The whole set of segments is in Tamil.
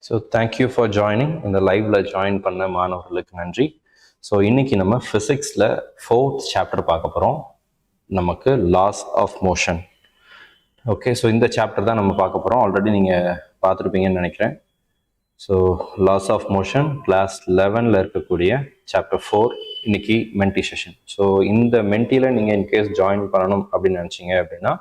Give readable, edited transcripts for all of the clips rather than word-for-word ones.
So thank you for joining. இந்த லைவ்ல ஜாயின் பண்ண மாணவர்களுக்கு நன்றி. ஸோ இன்னைக்கு நம்ம ஃபிசிக்ஸில் 4th சாப்டர் பார்க்க போகிறோம். நமக்கு laws of motion. Okay, so இந்த சாப்டர் தான் நம்ம பார்க்க போகிறோம். ஆல்ரெடி நீங்கள் பார்த்துருப்பீங்கன்னு நினைக்கிறேன். So laws of motion class 11ல் இருக்கக்கூடிய சாப்டர் 4 இன்னைக்கு மென்டி செஷன். ஸோ இந்த மென்டியில் நீங்கள் இன்கேஸ் ஜாயின் பண்ணணும் அப்படின்னு நினச்சிங்க அப்படின்னா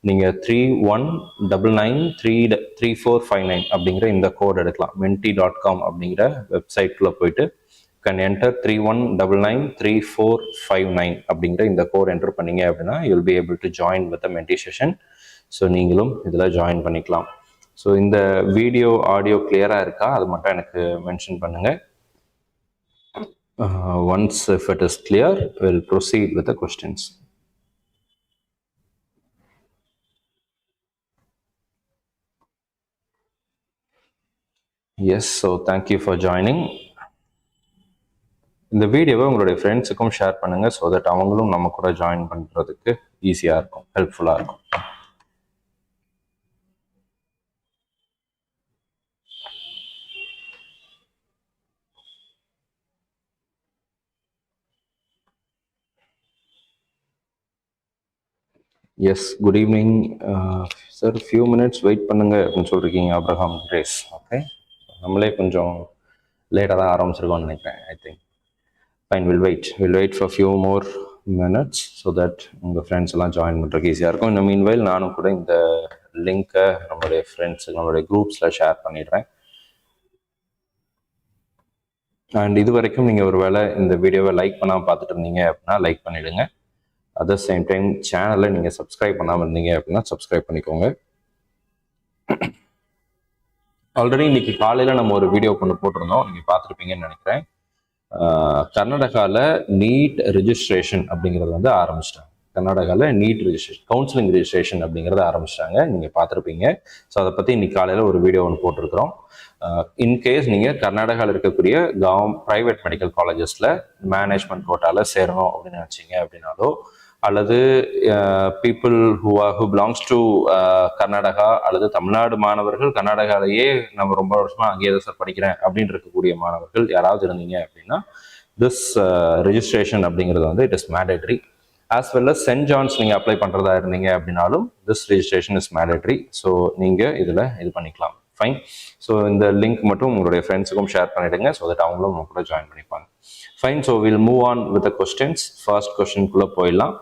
நீங்கள் 3199333459 அப்படிங்கிற இந்த கோட் எடுக்கலாம். menti.com அப்படிங்கிற வெப்சைட்குள்ளே போயிட்டு கேன் என்டர் 31993459 அப்படிங்கிற இந்த கோட் என்டர் பண்ணீங்க அப்படின்னா you'll be able to join with Menti session. So நீங்களும் இதில் ஜாயின் பண்ணிக்கலாம். ஸோ இந்த வீடியோ ஆடியோ கிளியராக இருக்கா அது மட்டும் எனக்கு மென்ஷன் பண்ணுங்கள். Once if it is clear will proceed with the questions. Yes, so thank you for joining. இந்த வீடியோவை உங்களுடைய ஃப்ரெண்ட்ஸுக்கும் ஷேர் பண்ணுங்கள் ஸோ தட் அவங்களும் நம்ம கூட ஜாயின் பண்ணுறதுக்கு ஈஸியாக இருக்கும், ஹெல்ப்ஃபுல்லாக இருக்கும். Yes, good evening sir. Few minutes wait பண்ணுங்க அப்படின்னு சொல்லியிருக்கீங்க அப்ரஹாம் கிரேஸ். ஓகே, நம்மளே கொஞ்சம் லேட்டாக தான் ஆரம்பிச்சிருக்கோம்னு நினைக்கிறேன். I think fine, will wait for few more minutes so that உங்கள் ஃப்ரெண்ட்ஸ் எல்லாம் ஜாயின் பண்ணுறதுக்கு ஈஸியாக இருக்கும். இந்த மீன்வைல் நானும் கூட இந்த லிங்க்கை நம்மளுடைய ஃப்ரெண்ட்ஸுக்கு நம்மளுடைய குரூப்ஸில் ஷேர் பண்ணிடுறேன். அண்ட் இது வரைக்கும் நீங்கள் ஒரு வேளை இந்த வீடியோவை லைக் பண்ணாமல் பார்த்துட்டு இருந்தீங்க அப்படின்னா லைக் பண்ணிவிடுங்க. அட் த சேம் டைம் சேனலை நீங்கள் சப்ஸ்கிரைப் பண்ணாமல் இருந்தீங்க அப்படின்னா சப்ஸ்கிரைப் பண்ணிக்கோங்க. ஆல்ரெடி இன்னைக்கு காலையில் நம்ம ஒரு வீடியோ கொண்டு போட்டிருந்தோம், நீங்கள் பார்த்துருப்பீங்கன்னு நினைக்கிறேன். கர்நாடகாவில் நீட் ரெஜிஸ்ட்ரேஷன் அப்படிங்கிறது வந்து ஆரம்பிச்சிட்டாங்க. கர்நாடகாவில் நீட் ரெஜிஸ்ட்ரேஷன் கவுன்சிலிங் ரெஜிஸ்ட்ரேஷன் அப்படிங்கிறத ஆரம்பிச்சிட்டாங்க, நீங்கள் பார்த்துருப்பீங்க. ஸோ அதை பற்றி இன்னைக்கு காலையில் ஒரு வீடியோ ஒன்று போட்டிருக்கிறோம். இன்கேஸ் நீங்கள் கர்நாடகாவில் இருக்கக்கூடிய ப்ரைவேட் மெடிக்கல் காலேஜஸில் மேனேஜ்மெண்ட் கோட்டாவில் சேரணும் அப்படின்னு நினச்சிங்க அப்படின்னாலோ, அல்லது people who belongs to Karnataka அல்லது தமிழ்நாடு மாணவர்கள் கர்நாடகாலேயே நம்ம ரொம்ப வருஷமாக அங்கேயே தான் சார் படிக்கிறேன் அப்படின்னு இருக்கக்கூடிய மாணவர்கள் யாராவது இருந்தீங்க அப்படின்னா திஸ் ரெஜிஸ்ட்ரேஷன் அப்படிங்கிறது வந்து it is mandatory. As well as saint John's நீங்கள் அப்ளை பண்ணுறதா இருந்தீங்க அப்படின்னாலும் this registration is mandatory. So நீங்கள் இதில் இது பண்ணிக்கலாம். ஃபைன். ஸோ இந்த லிங்க் மட்டும் உங்களுடைய ஃப்ரெண்ட்ஸுக்கும் ஷேர் பண்ணிவிடுங்க ஸோ தட் அவங்களும் உங்க கூட ஜாயின் பண்ணிப்பாங்க. Fine. So will move on with the questions. First கொஸ்டின்குள்ளே போயிடலாம்.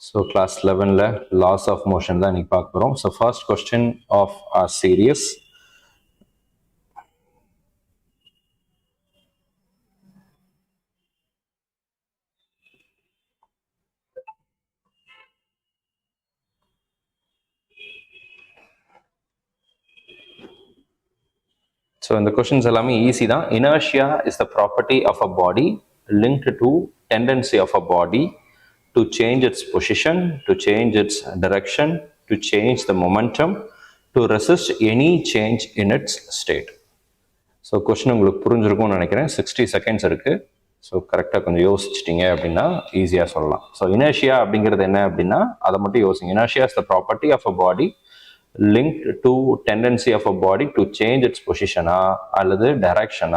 So class 11ல laws of motion தான் இன்னைக்கு பார்க்க போகிறோம். So first question of our series. So இந்த questions எல்லாமே ஈஸி தான். Inertia is the property of a body linked to tendency of a body to change its position, to change its direction, to change the momentum, to resist any change in its state. So question உங்களுக்கு புரிஞ்சிருக்கும்னு நினைக்கிறேன். 60 செகண்ட்ஸ் இருக்குது. ஸோ கரெக்டாக கொஞ்சம் யோசிச்சிட்டிங்க அப்படின்னா ஈஸியாக சொல்லலாம். ஸோ இனர்ஷியா அப்படிங்கிறது என்ன அப்படின்னா அதை மட்டும் யோசிங்க. Inertia is the property of a body linked to tendency of a body to change its position அல்லது direction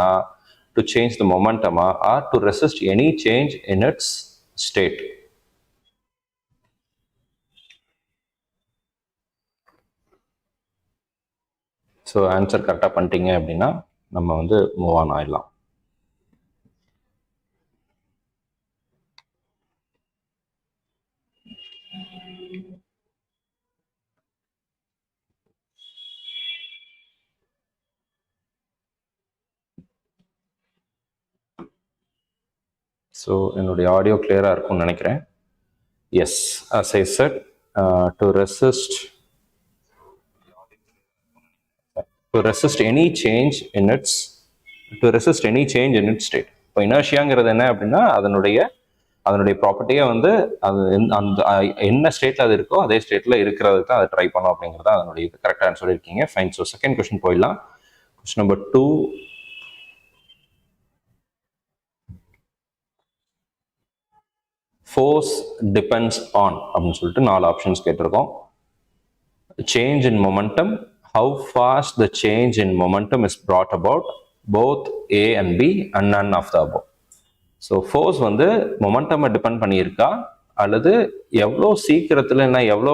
to change the momentum or to resist any change in its state. So answer கரெக்டாக பண்ணிட்டீங்க அப்படின்னா நம்ம வந்து மூவ் ஆன் ஆயிடலாம். ஸோ என்னுடைய ஆடியோ கிளியராக இருக்கும்னு நினைக்கிறேன். Yes, as I said, to resist any change in its state. இப்போ இனர்ஷியாங்கிறது என்ன அப்படின்னா அதனுடைய ப்ராப்பர்ட்டியே வந்து அது அந்த என்ன ஸ்டேட்ல அது இருக்கோ அதே ஸ்டேட்ல இருக்கிறதுக்கு தான் அதை ட்ரை பண்ணோம் அப்படிங்கிறத அதனுடைய கரெக்டாக சொல்லியிருக்கீங்க. ஃபைன். ஸோ செகண்ட் கொஸ்டின் போயிடலாம். Question number 2. Force depends on அப்படின்னு சொல்லிட்டு 4 ஆப்ஷன்ஸ் கேட்டிருக்கோம். Change in momentum, how fast the change in momentum is brought about, both A and B and none of the above. So force வந்து மொமெண்டமை டிபெண்ட் பண்ணியிருக்கா அல்லது எவ்வளோ சீக்கிரத்தில் என்ன எவ்வளோ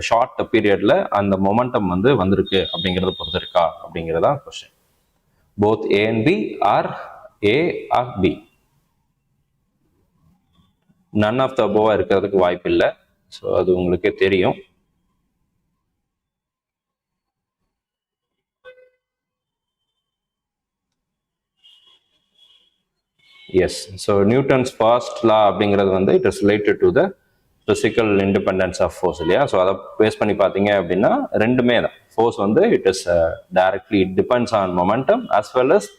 ஷார்ட் பீரியட்ல அந்த மொமெண்டம் வந்து வந்திருக்கு அப்படிங்கிறத பொறுத்து இருக்கா அப்படிங்கிறதா question. Both A and B or A or B. None of the அபோவா இருக்கிறதுக்கு வாய்ப்பு இல்லை. ஸோ அது உங்களுக்கே தெரியும். Yes. So Newton's first law அப்படிங்கிறது வந்து it is related to the physical independence of force இல்லையா. ஸோ அதை பேஸ் பண்ணி பார்த்தீங்க அப்படின்னா ரெண்டுமே தான். ஃபோர்ஸ் வந்து it is directly depends on momentum as well as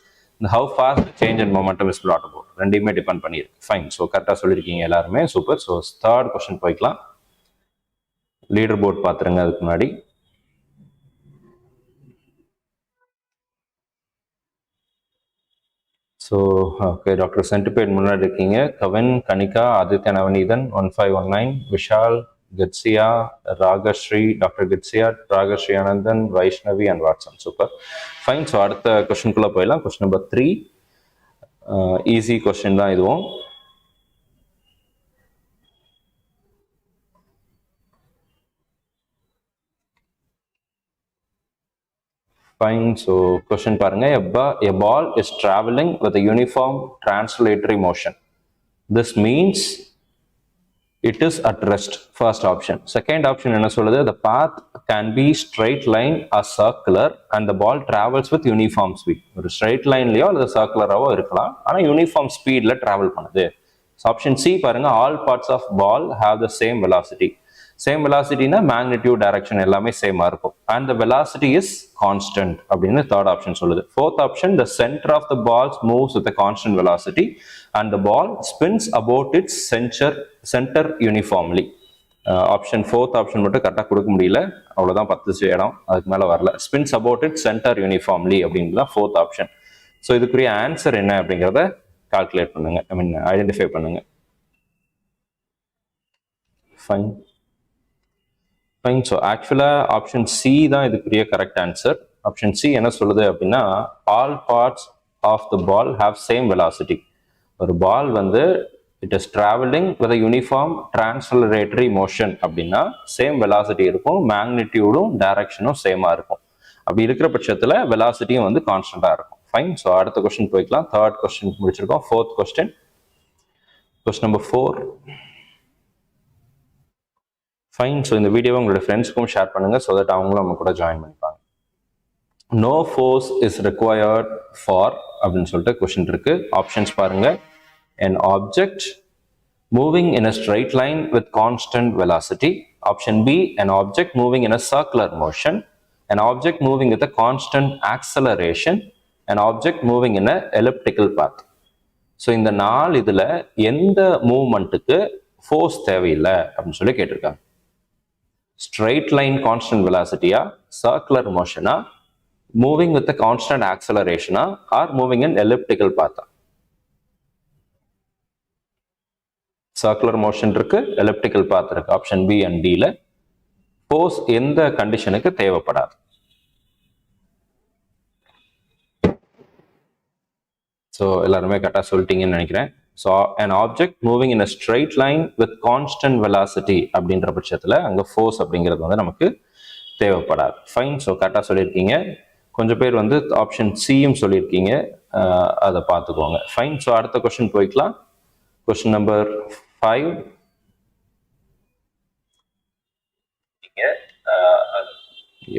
how fast change in momentum is brought about. ரெண்டையுமே டிபெண்ட் பண்ணியிருக்கு. ஃபைன். ஸோ கரெக்டாக சொல்லியிருக்கீங்க எல்லாருமே. சூப்பர். ஸோ தேர்ட் கொஸ்டின் போய்க்கலாம். லீடர் போர்ட் பார்த்துருங்க அதுக்கு முன்னாடி. ஸோ ஓகே, டாக்டர் சென்டிபேட் முன்னாடி இருக்கீங்க. கவின், கனிகா, ஆதித்யா நவநீதன், 1519, விஷால், கட்சியா, ராகஸ்ரீ, டாக்டர் கட்சியா, Ragasri Anandan, Vaishnavi and Watson. Super. Fine. So அடுத்த கொஸ்டின்குள்ளே போயிடலாம். Question number 3. ஈஸி கொஸ்டின் தான் இதுவும். Fine. So question பாருங்க. A ball is traveling with a uniform translatory motion. This means it is at rest. First option. Second option என்ன சொல்லுது? The path can be straight line or circular and the ball travels with uniform speed. ஒரு straight lineலயோ அல்லது circularவோ இருக்கலாம். ஆனா uniform speedல travel பண்ணுது. So option C பாருங்க. All parts of ball have the same velocity. Same வெலாசிட்டினா மேக்னிடியூட் டைரக்ஷன் எல்லாமே சேமா இருக்கும். And the velocity is constant அப்படின்னு தேர்ட் ஆப்ஷன் சொல்லுது. Fourth option, the centre of the balls moves with constant velocity and the ball spins about its centre uniformly. Option fourth option மட்டும் கரெக்டாக கொடுக்க முடியல, அவ்வளோதான் 10 இடம், அதுக்கு மேலே வரல. Spins about it centre uniformly அப்படின்னு தான் ஃபோர்த் ஆப்ஷன். ஸோ இதுக்குரிய ஆன்சர் என்ன அப்படிங்கிறத கால்குலேட் பண்ணுங்க, ஐடென்டிஃபை பண்ணுங்க. ஃபைன். ஃபைன். ஸோ ஆக்சுவலாக ஆப்ஷன் சி தான் இதுக்குரிய கரெக்ட் ஆன்சர். ஆப்ஷன் சி என்ன சொல்லுது அப்படின்னா, all parts of the ball have same velocity. ஒரு பால் வந்து it is travelling with uniform translatory motion அப்படின்னா சேம் வெலாசிட்டி இருக்கும், மேக்னிடியூடும் டைரக்ஷனும் சேமா இருக்கும். அப்படி இருக்கிற பட்சத்தில் வெலாசிட்டியும் வந்து கான்ஸ்டன்டாக இருக்கும். ஃபைன். ஸோ அடுத்த கொஸ்டின் போய்க்கலாம். தேர்ட் கொஸ்டின் முடிச்சிருக்கோம். Fourth question. Question number 4. Fine. So இந்த வீடியோவை உங்களோட ஃப்ரெண்ட்ஸ்க்கும் ஷேர் பண்ணுங்க, ஸோ தட் அவங்களும் நம்ம கூட ஜாயின் பண்ணிப்பாங்க. No force is required for அப்படின்னு சொல்லிட்டு கொஸ்டின் இருக்கு. ஆப்ஷன்ஸ் பாருங்க. an object moving in a straight line with constant velocity. Option B, an object moving in a circular motion. An object moving with a constant acceleration. An object moving in a elliptical path. So இந்த 4 இதுல எந்த மூவ்மெண்ட்டுக்கு ஃபோர்ஸ் தேவையில்லை அப்படின்னு சொல்லி கேட்டிருக்காங்க. ஸ்ட்ரெயிட் லைன் கான்ஸ்டன்ட் வெலாசிட்டியா, சர்க்குலர் மோஷனா, மூவிங் வித் கான்ஸ்டன்ட் ஆக்சலரேஷனா, ஆர் மூவிங் இன் எலிப்டிக்கல் பாத்தா? சர்க்குலர் மோஷன் இருக்கு, எலிப்டிக்கல் பாத் இருக்கு. ஆப்ஷன் பி அண்ட் டில ஃபோர்ஸ் எந்த கண்டிஷனுக்கு தேவைப்படாது? ஸோ எல்லாருமே கரெக்டாக சொல்லிட்டீங்கன்னு நினைக்கிறேன். So an object moving in a straight line with constant velocity அப்படின்ற பட்சத்தில் அங்கே ஃபோர்ஸ் அப்படிங்கிறது வந்து நமக்கு தேவைப்படாது. ஃபைன். ஸோ கரெக்டாக சொல்லியிருக்கீங்க. கொஞ்சம் பேர் வந்து ஆப்ஷன் சியும் சொல்லியிருக்கீங்க, அதை பார்த்துக்கோங்க. ஃபைன். ஸோ அடுத்த கொஸ்டின் போய்க்கலாம். Question number 5.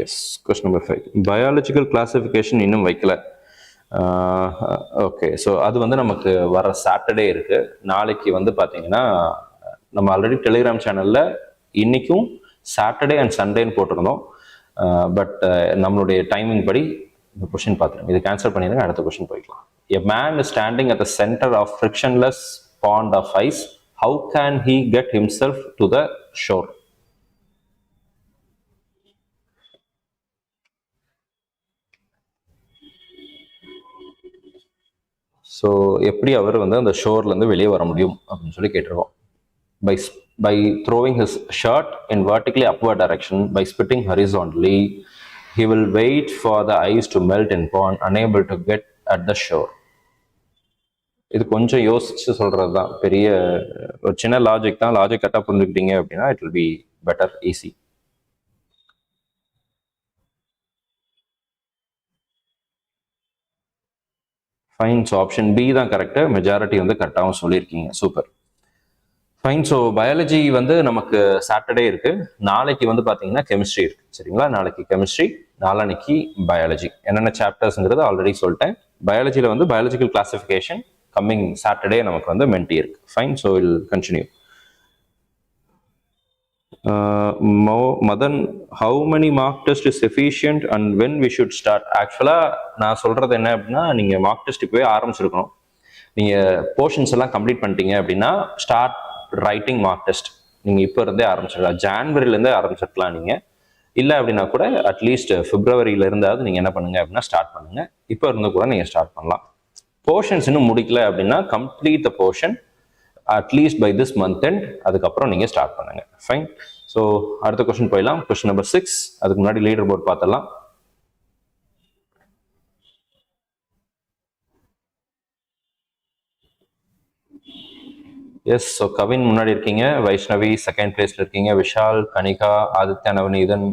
Yes, question number 5. Biological classification இன்னும் வைக்கல. ஓகே. ஸோ அது வந்து நமக்கு வர சாட்டர்டே இருக்கு. நாளைக்கு வந்து பார்த்தீங்கன்னா நம்ம ஆல்ரெடி டெலிகிராம் சேனலில் இன்னைக்கும் சாட்டர்டே அண்ட் சண்டேன்னு போட்டிருந்தோம். பட் நம்மளுடைய டைமிங் படி இந்த கொஸ்டின் பார்த்துருங்க. இது கேன்சல் பண்ணிடுங்க. அடுத்த கொஸ்டின் போய்க்கலாம். A man is standing at the center of frictionless pond of ice. How can he get himself to the shore? So எப்படி அவர் வந்து அந்த ஷோர்லேருந்து வெளியே வர முடியும் அப்படின்னு சொல்லி கேட்டிருக்கோம். by throwing his shirt in vertically upward direction, by spitting horizontally, he will wait for the ice to melt in pond, unable to get at the shore. இது கொஞ்சம் யோசிச்சு சொல்றது தான், பெரிய ஒரு சின்ன லாஜிக் தான். லாஜிக் கரெக்டாக புரிஞ்சுக்கிட்டீங்க அப்படின்னா it will be better, easy. Fine. So option B தான் கரெக்டு. மெஜாரிட்டி வந்து கரெக்டாகவும் சொல்லியிருக்கீங்க. சூப்பர். ஃபைன். ஸோ பயாலஜி வந்து நமக்கு சாட்டர்டே இருக்கு. நாளைக்கு வந்து பார்த்தீங்கன்னா கெமிஸ்ட்ரி இருக்கு. சரிங்களா? நாளைக்கு கெமிஸ்ட்ரி, நாளானைக்கு பயாலஜி. என்னென்ன சாப்டர்ஸ்ங்கிறது ஆல்ரெடி சொல்லிட்டேன். பயாலஜியில் வந்து பயாலஜிக்கல் கிளாசிஃபிகேஷன் கம்மிங் சாட்டர்டே நமக்கு வந்து மென்டி இருக்கு. Fine. So will continue. Madan, how many mark test is efficient and when we should start? ஆக்சுவலாக நான் சொல்றது என்ன அப்படின்னா, நீங்கள் மார்க் டெஸ்ட் இப்போவே ஆரம்பிச்சிருக்கணும். நீங்கள் போர்ஷன்ஸ் எல்லாம் கம்ப்ளீட் பண்ணிட்டீங்க அப்படின்னா ஸ்டார்ட் ரைட்டிங் மார்க் டெஸ்ட் நீங்கள் இப்போ இருந்தே ஆரம்பிச்சிடலாம். ஜான்வரிலேருந்தே ஆரம்பிச்சிருக்கலாம் நீங்கள். இல்லை அப்படின்னா கூட அட்லீஸ்ட் பிப்ரவரியிலேருந்தாவது நீங்கள் என்ன பண்ணுங்க அப்படின்னா ஸ்டார்ட் பண்ணுங்க. இப்போ இருந்து கூட நீங்கள் ஸ்டார்ட் பண்ணலாம். போர்ஷன்ஸ் இன்னும் முடிக்கல அப்படின்னா complete the portion at least by this month end. அதுக்கப்புறம் நீங்கள் ஸ்டார்ட் பண்ணுங்க. ஃபைன். ஸோ அடுத்த கொஸ்டின் போயிடலாம். Question number 6. அதுக்கு முன்னாடி லீடர் போர்ட் பார்த்துடலாம். எஸ். ஸோ கவின் முன்னாடி இருக்கீங்க, வைஷ்ணவி செகண்ட் பிளேஸ்ல இருக்கீங்க, Vishal, Kanika, Aditya, Navaneethan,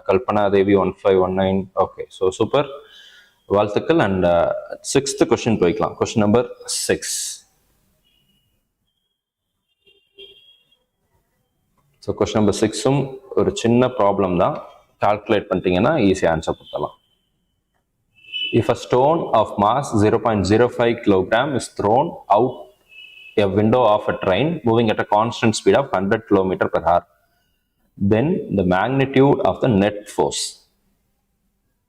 Kalpana Devi 1519. Okay, so super, வாழ்த்துக்கள். அண்ட் 6th கொஸ்டின் போய்க்கலாம். Question number 6. So question number 6ம் ஒரு சின்ன ப்ராப்ளம் தான். கால்குலேட் பண்ணிட்டீங்கன்னா ஈஸியாக ஆன்சர் கொடுத்துடலாம். If a stone of mass 0.05 kilogram is thrown out a window of a train moving at a constant speed of 100 km per hour, then the magnitude of the net force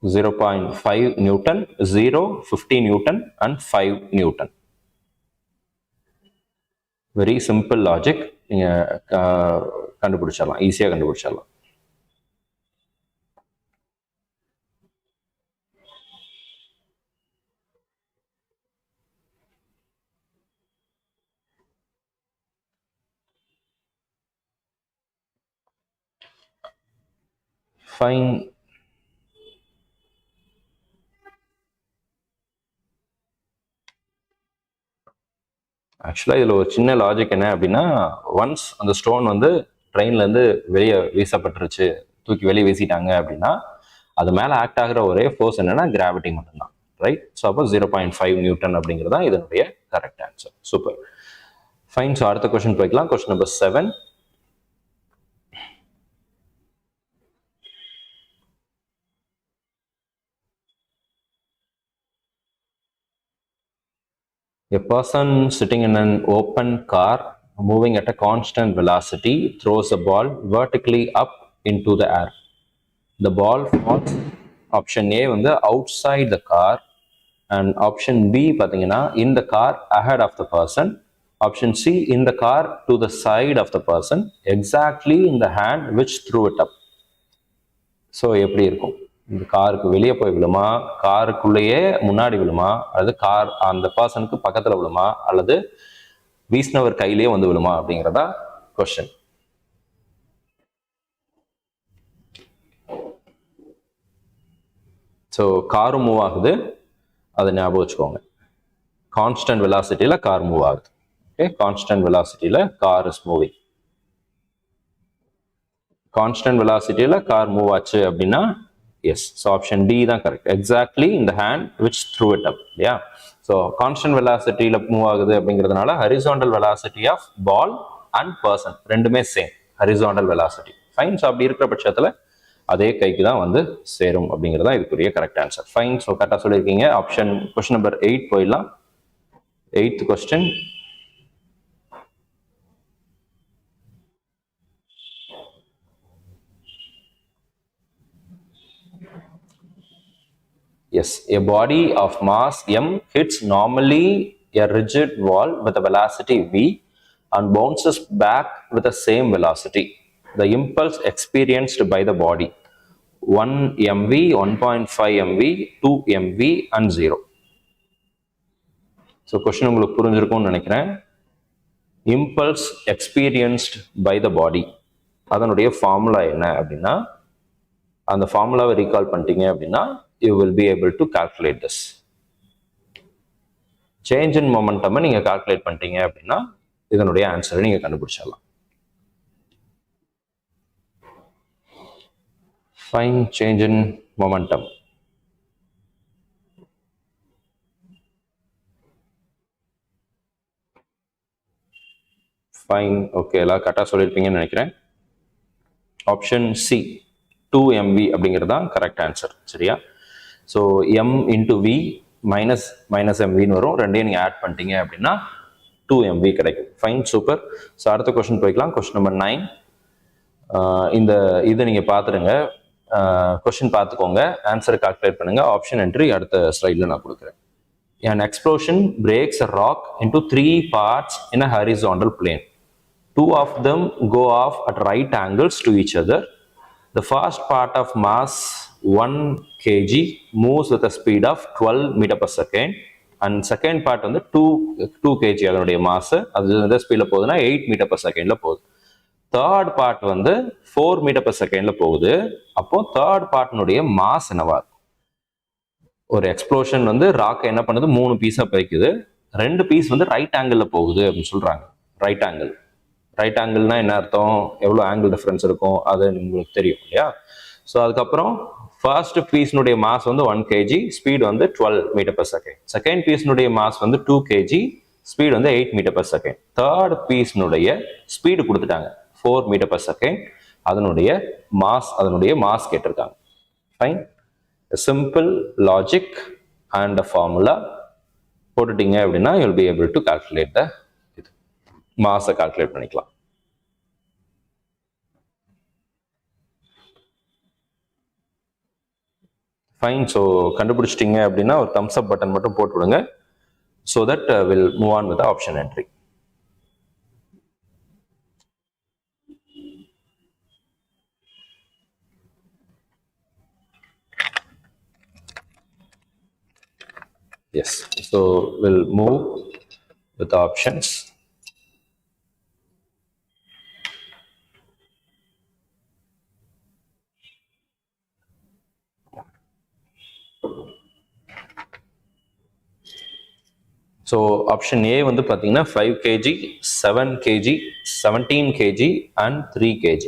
0.5 Newton, 0, 50 Newton and 5 Newton. Very simple logic. நீங்க கண்டுபிடிச்சிடலாம், ஈஸியாக கண்டுபிடிச்சிடலாம். ஃபைன். ஆக்சுவலாக இதில் ஒரு சின்ன லாஜிக் என்ன அப்படின்னா, ஒன்ஸ் அந்த ஸ்டோன் வந்து ட்ரெயின்லேருந்து வெளியே வீசப்பட்டுருச்சு, தூக்கி வெளியே வீசிட்டாங்க அப்படின்னா அது மேலே ஆக்ட் ஆகிற ஒரே ஃபோர்ஸ் என்னன்னா கிராவிட்டி மட்டும்தான். ரைட்? ஸோ அப்போ 0.5 நியூட்டன் அப்படிங்கிறது தான் இதனுடைய correct answer. Super, fine. So அடுத்த கொஸ்டின் போய்க்கலாம். Question number 7. A person sitting in an open car moving at a constant velocity throws a ball vertically up into the air. The ball falls, option A வந்து outside the car and option B பார்த்தீங்கன்னா in the car ahead of the person, option C in the car to the side of the person, exactly in the hand which threw it up. So எப்படி இருக்கும்? இந்த காருக்கு வெளியே போய் விழுமா, காருக்குள்ளேயே முன்னாடி விழுமா, அல்லது கார் அந்த பர்சனுக்கு பக்கத்தில் விழுமா, அல்லது வீசினவர் கையிலேயே வந்து விழுமா அப்படிங்கிறதா கொஸ்டின். ஸோ காரும் மூவ் ஆகுது, அதை ஞாபகம் வச்சுக்கோங்க. கான்ஸ்டன்ட் வெலாசிட்டியில் கார் மூவ் ஆகுது. ஓகே, கான்ஸ்டன்ட் வெலாசிட்டியில் கார் இஸ் மூவிங். கான்ஸ்டன்ட் வெலாசிட்டியில் கார் மூவ் ஆச்சு அப்படின்னா எஸ். ஸோ ஆப்ஷன் டி தான் கரெக்ட். எக்ஸாக்ட்லி இந்த hand which through it up. இல்லையா? ஸோ கான்ஸ்டன்ட் வெலாசிட்டியில் மூவ் ஆகுது அப்படிங்கிறதுனால horizontal velocity of ball and person ரெண்டுமே same, horizontal velocity. Fine. So அப்படி இருக்கிற பட்சத்தில் அதே கைக்கு தான் வந்து சேரும் அப்படிங்கிறது தான் இதுக்குரிய கரெக்ட் ஆன்சர். ஃபைன். ஸோ கரெக்டாக சொல்லியிருக்கீங்க. ஆப்ஷன் கொஸ்டின் நம்பர் 8 போயிடலாம். 8th question. Yes, a body of mass m hits normally a rigid wall with a velocity v and bounces back with the same velocity. The impulse experienced by the body 1 mv, 1.5 mv, 2 mv and 0. So question உங்களுக்கு புரிஞ்சிருக்கும்னு நினைக்கிறேன். Impulse experienced by the body அதனுடைய ஃபார்முலா என்ன அப்படின்னா, அந்த ஃபார்முலாவை ரீகால் பண்ணிட்டீங்க அப்படின்னா you will be able to calculate this. Change in momentum நீங்க கால்குலேட் பண்ணிட்டீங்க அப்படின்னா இதனுடைய ஆன்சரை நீங்க கண்டுபிடிச்சிடலாம். Fine change in momentum. Fine, okay, எல்லாம் கரெக்டாக சொல்லியிருப்பீங்கன்னு நினைக்கிறேன். ஆப்ஷன் சி 2mv அப்படிங்கிறது தான் கரெக்ட் ஆன்சர். சரியா? So m into v minus minus எம்வின்னு வரும். ரெண்டையும் நீங்கள் ஆட் பண்ணிட்டீங்க அப்படின்னா 2mv கிடைக்கும். Fine, super. ஸோ அடுத்த கொஸ்டின் போய்க்கலாம். Question number 9. இந்த இதை நீங்கள் பார்த்துடுங்க, கொஸ்டின் பார்த்துக்கோங்க, ஆன்சரை கால்குலேட் பண்ணுங்க. ஆப்ஷன் என்ட்ரி அடுத்த ஸ்லைடில் நான் கொடுக்குறேன். An explosion breaks a rock into 3 parts in a horizontal plane. 2 of them go off at right angles to each other. The first part of mass 1 kg moves with a speed of 12 meter per second. And second part வந்து 2 kg அதனுடைய மாஸ், அது எந்த ஸ்பீடில் போகுதுன்னா 8 மீட்டர் per secondல போகுது. தேர்ட் பார்ட் வந்து 4 மீட்டர் per secondல போகுது. அப்போ தேர்ட் பார்ட்னுடைய மாஸ் என்னவா இருக்கும்? ஒரு எக்ஸ்ப்ளோஷன் வந்து ராக் என்ன பண்ணுது, 3 பீஸா பிரிக்குது. 2 பீஸ் வந்து ரைட் ஆங்கிள் போகுது அப்படின்னு சொல்றாங்க. ரைட் ஆங்கிள், ரைட் ஆங்கிள்னா என்ன அர்த்தம்? எவ்வளோ ஆங்கிள் டிஃபரன்ஸ் இருக்கும் அது உங்களுக்கு தெரியும் இல்லையா? ஸோ அதுக்கப்புறம் ஃபர்ஸ்ட் பீஸ்னுடைய மாஸ் வந்து 1 kg, ஸ்பீட் வந்து 12 மீட்டர் per second. செகண்ட் பீஸ்னுடைய மாஸ் வந்து 2 kg, ஸ்பீட் வந்து 8 மீட்டர் per second. தேர்ட் பீஸ்னுடைய ஸ்பீடு கொடுத்துட்டாங்க 4 மீட்டர் per second. அதனுடைய மாஸ் கேட்டிருக்காங்க. Fine, simple logic and formula போட்டுட்டீங்க அப்படின்னா you will be able to calculate the மாஸை கால்குலேட் பண்ணிக்கலாம். ஃபைன், ஸோ கண்டுபிடிச்சிட்டிங்க அப்படின்னா ஒரு தம்ஸ் அப் பட்டன் மட்டும் போட்டு விடுங்க. So that will move on with option entry. Yes, so we'll move with the options. So option ஏ வந்து பார்த்தீங்கன்னா 5 kg, 7 kg, 17 kg and 3 kg.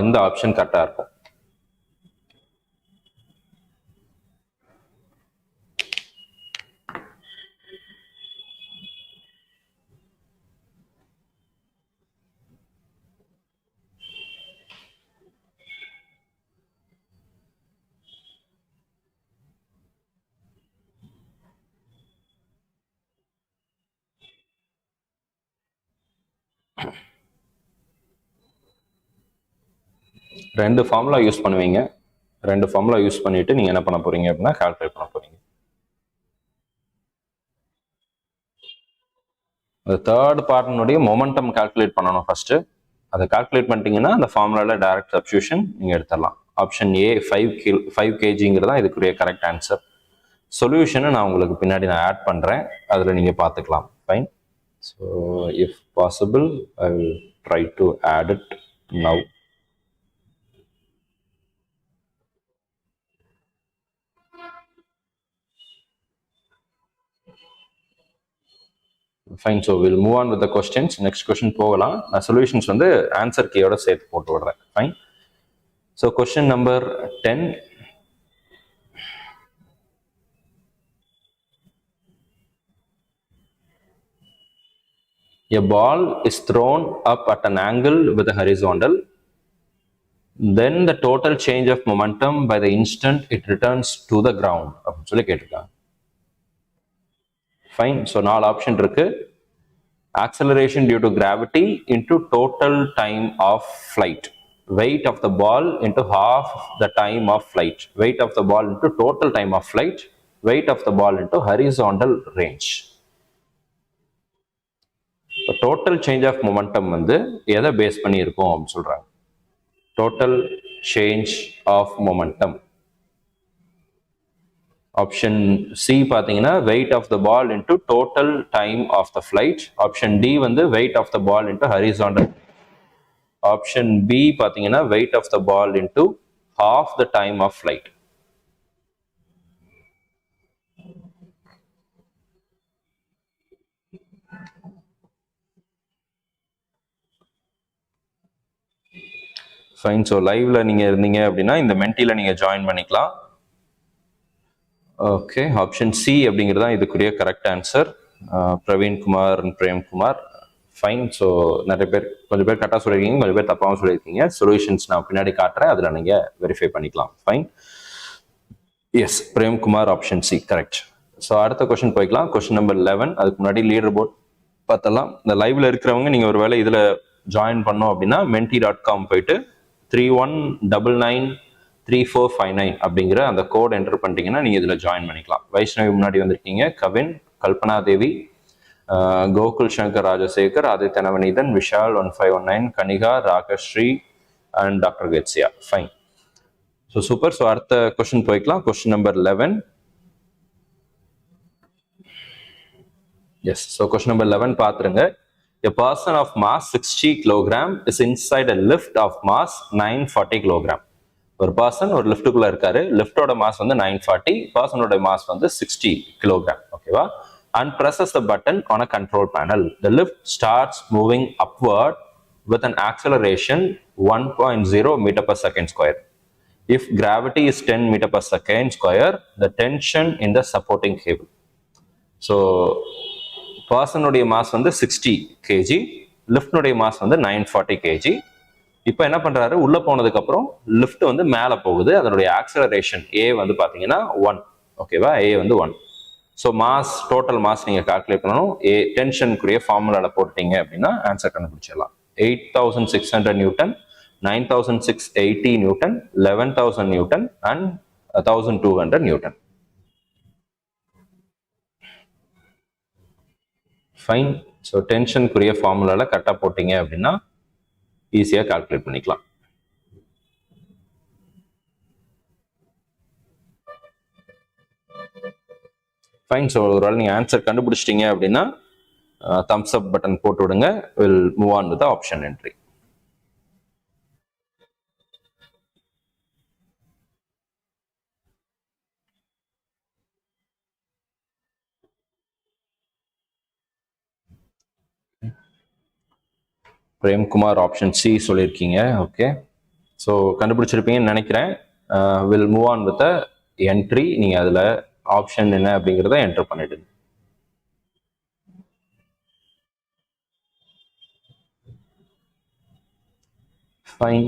இந்த ஆப்ஷன் கரெக்டாக இருக்கும். ரெண்டு ஃபார்முலா யூஸ் பண்ணுவீங்க. ரெண்டு ஃபார்முலா யூஸ் பண்ணிட்டு நீங்க என்ன பண்ண போறீங்க அப்படின்னா கால்குலேட் பண்ண போறீங்க. அந்த தேர்ட் பார்ட்னுடைய மொமெண்டம் கால்குலேட் பண்ணணும் ஃபர்ஸ்ட். அதை கால்குலேட் பண்ணிட்டீங்கன்னா அந்த ஃபார்முலால டைரக்ட் சப்ஸ்டியூஷன் நீங்க எடுத்துடலாம். ஆப்ஷன் ஏ 5 kgங்கிறதா இதுக்குரிய கரெக்ட் ஆன்சர். சொல்யூஷனை நான் உங்களுக்கு பின்னாடி நான் ஆட் பண்றேன், அதில் நீங்க பார்த்துக்கலாம். Fine, so if possible I will try to add it now. Fine, so will move on with the questions. Next question போகலாம். நான் சொல்யூஷன்ஸ் வந்து ஆன்சர் கீயோட சேர்த்து போட்டு விடுறேன். Fine, so question number 10. A ball is thrown up at an angle with a horizontal. Then the total change of momentum by the instant it returns to the ground. அப்படின்னு சொல்லி கேட்டிருக்காங்க. ஃபைன், ஸோ 4 ஆப்ஷன் இருக்கு. Acceleration due to gravity into total time of flight. Weight of the ball into half the time of flight. Weight of the ball into total time of flight. Weight of the ball into horizontal range. Total change of momentum வந்து எதை பேஸ் பண்ணி இருக்கும் அப்படின்னு சொல்றாங்க. Total change of momentum option C பார்த்தீங்கன்னா weight of the ball into total time of the flight. Option D வந்து weight of the ball into horizontal. Option B பார்த்தீங்கன்னா weight of the ball into half the time of flight. Fine. So லைவ்ல நீங்க இருந்தீங்க அப்படின்னா இந்த மென்டில நீங்க ஜாயின் பண்ணிக்கலாம். ஓகே, ஆப்ஷன் சி அப்படிங்கிறது தான் இதுக்குரிய correct answer. Praveenkumar Premkumar. Fine. So நிறைய பேர், கொஞ்சம் பேர் கரெக்டாக சொல்லியிருக்கீங்க, கொஞ்சம் பேர் தப்பாகவும் சொல்லியிருக்கீங்க. சொல்யூஷன்ஸ் நான் பின்னாடி காட்டுறேன், அதில் நீங்கள் வெரிஃபை பண்ணிக்கலாம். Fine. Yes, Premkumar option C correct. So அடுத்த கொஸ்டின் போய்க்கலாம். Question number 11. அதுக்கு முன்னாடி லீடர் போர்ட் பார்த்தலாம். இந்த லைவ்ல இருக்கிறவங்க நீங்கள் ஒரு வேளை இதில் ஜாயின் பண்ணோம் அப்படின்னா menti.com போயிட்டு 31993459 அப்படிங்கிற அந்த கோட் என்டர் பண்ணிட்டீங்கன்னா நீங்கள் இதில் ஜாயின் பண்ணிக்கலாம். வைஷ்ணவி முன்னாடி வந்திருக்கீங்க, Kavin, Kalpana Devi, Gokul Shankar Rajasekar, Aditya Navaneethan, Vishal 1519, Kanika, Ragasri and doctor Keziah. Fine. So super. So அடுத்த கொஸ்டின் போய்க்கலாம். Question number 11. Yes. So question number 11 பார்த்துருங்க. A person of mass 60 kg is inside a lift of mass 940 kg. ஒரு பர்சன் ஒரு லிஃப்ட்டுக்குள்ள இருக்காரு. லிஃப்டோட மாஸ் வந்து 940, பர்சனோட மாஸ் வந்து 60 kg. ஓகேவா? And presses the button on a control panel. The lift starts moving upward with an acceleration 1.0 meter per second square. If gravity is 10 meter per second square, the tension in the supporting cable. So பர்சனுடைய மாஸ் வந்து 60 kg, லிஃப்ட்னுடைய மாஸ் வந்து 940 kg. இப்போ என்ன பண்றாரு, உள்ள போனதுக்கு அப்புறம் லிஃப்ட் வந்து மேல போகுது. அதனுடைய ஆக்சலரேஷன் ஏ வந்து பாத்தீங்கன்னா 1. ஓகேவா? ஏ வந்து 1. ஸோ மாஸ், டோட்டல் மாஸ் நீங்க கால்குலேட் பண்ணணும். ஏ டென்ஷனுக்குரிய ஃபார்முலால போட்டீங்க அப்படின்னா ஆன்சர் கண்டுபிடிச்சிடலாம். 8600 newton, 9680 newton, 11000 newton and 1200 newton. Fine. So டென்ஷனுக்குரிய ஃபார்முலால கரெக்டாக போட்டீங்க அப்படின்னா ஈஸியாக கால்குலேட் பண்ணிக்கலாம். ஃபைன். ஸோ ஒரு வேளை நீங்கள் ஆன்சர் கண்டுபிடிச்சிட்டீங்க அப்படின்னா தம்ஸ் அப் பட்டன் போட்டு விடுங்க. Will move on with option entry. Premkumar option C சொல்லியிருக்கீங்க. ஓகே, ஸோ கண்டுபிடிச்சிருப்பீங்கன்னு நினைக்கிறேன். Will move on with entry. நீங்கள் அதில் ஆப்ஷன் என்ன அப்படிங்கிறத என்டர் பண்ணிடுங்க. Fine.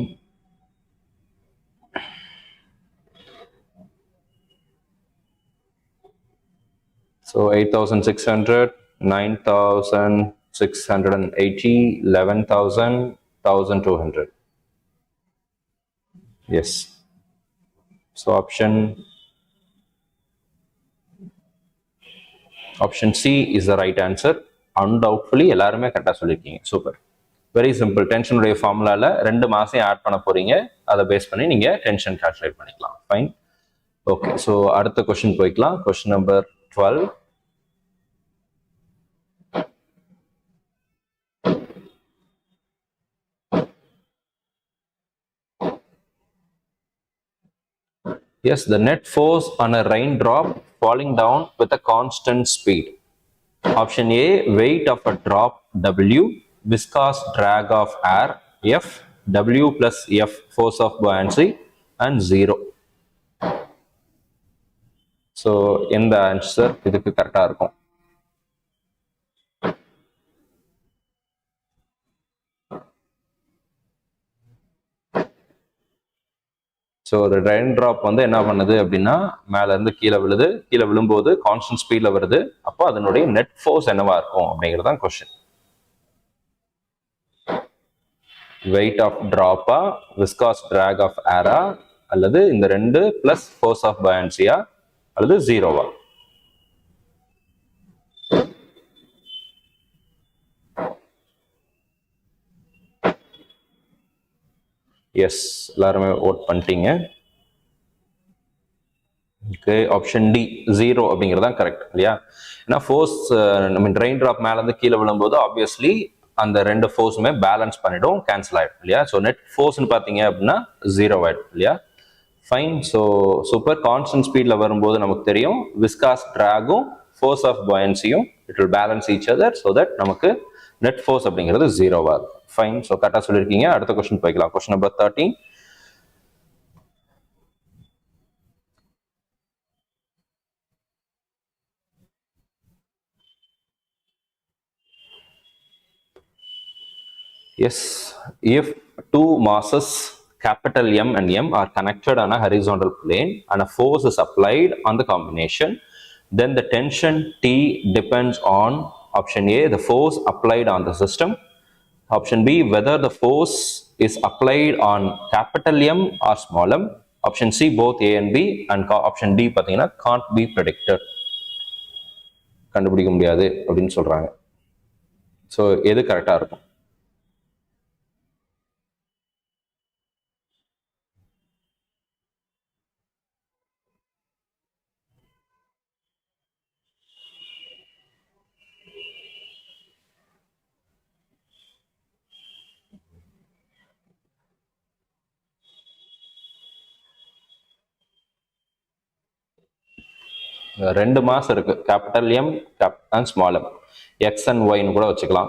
So 8600, 9680, 11000, 1200. Yes. So option C is the right answer. Undoubtedly எல்லாருமே கரெக்டா சொல்லிருக்கீங்க. சூப்பர். Very simple. டென்ஷனுடைய ஃபார்முலால 2 மாசம் ஆட் பண்ண போறீங்க. அதை பேஸ் பண்ணி நீங்க டென்ஷன் கால்குலேட் பண்ணிக்கலாம். ஃபைன். ஓகே, ஸோ அடுத்த கொஸ்டின் போய்க்கலாம். Question number 12. Yes, the net force on a raindrop falling down with a constant speed. Option A, weight of a drop W, viscous drag of air F, W plus F, force of buoyancy, and 0. So எந்த ஆன்சர் இதுக்கு கரெக்டா இருக்கும்? ஸோ ஒரு ரெயின் ட்ராப் வந்து என்ன பண்ணுது அப்படின்னா மேல இருந்து கீழே விழுது. கீழே விழும்போது கான்ஸ்டன்ட் ஸ்பீட்ல வருது. அப்போ அதனுடைய நெட் ஃபோர்ஸ் என்னவா இருக்கும் அப்படிங்கிறது தான் கொஸ்டின். வெயிட் ஆஃப் ட்ராப்பா, விஸ்காஸ் டிராக் ஆஃப் ஏரா, அல்லது இந்த 2 பிளஸ் ஃபோர்ஸ் ஆஃப் பயான்சியா, அல்லது 0வா? எஸ், எல்லாருமே ஓட் பண்ணிட்டீங்க. ஓகே, ஆப்ஷன் டி 0 அப்படிங்கிறது தான் கரெக்ட் இல்லையா? ஏன்னா ஃபோர்ஸ் ரெயின் ட்ராப் மேலேருந்து கீழே விழும்போது ஆப்வியஸ்லி அந்த ரெண்டு ஃபோர்ஸுமே பேலன்ஸ் பண்ணிடும், கேன்சல் ஆகிடும் இல்லையா? ஸோ நெட் ஃபோர்ஸ்னு பார்த்தீங்க அப்படின்னா 0 ஆகிடும் இல்லையா? ஃபைன். So super. கான்ஸ்டன்ட் ஸ்பீடில் வரும்போது நமக்கு தெரியும் விஸ்காஸ் ட்ராகும் ஃபோர்ஸ் ஆஃப் பாயன்சியும் it will balance each other, so that நமக்கு நெட் ஃபோர்ஸ் அப்படிங்கிறது 0வா இருக்கும். ஃபைன். ஸோ கரெக்டாக சொல்லியிருக்கீங்க. அடுத்த கொஸ்டின் போய்க்கலாம். Question number 13. Yes, if two masses capital M and M are connected on a horizontal plane and a force is applied on the combination, then the tension T depends on option A, the force applied on the system, option B, whether the force is applied on capital M or small m, option C, both A and B, and option D பார்த்தீங்கன்னா can't be predicted, கண்டுபிடிக்க முடியாது அப்படின்னு சொல்றாங்க. ஸோ எது கரெக்டாக இருக்கும்? ரெண்டு மாஸ் இருக்கு, capital M and small M, X and ஒய்னு கூட வச்சுக்கலாம்.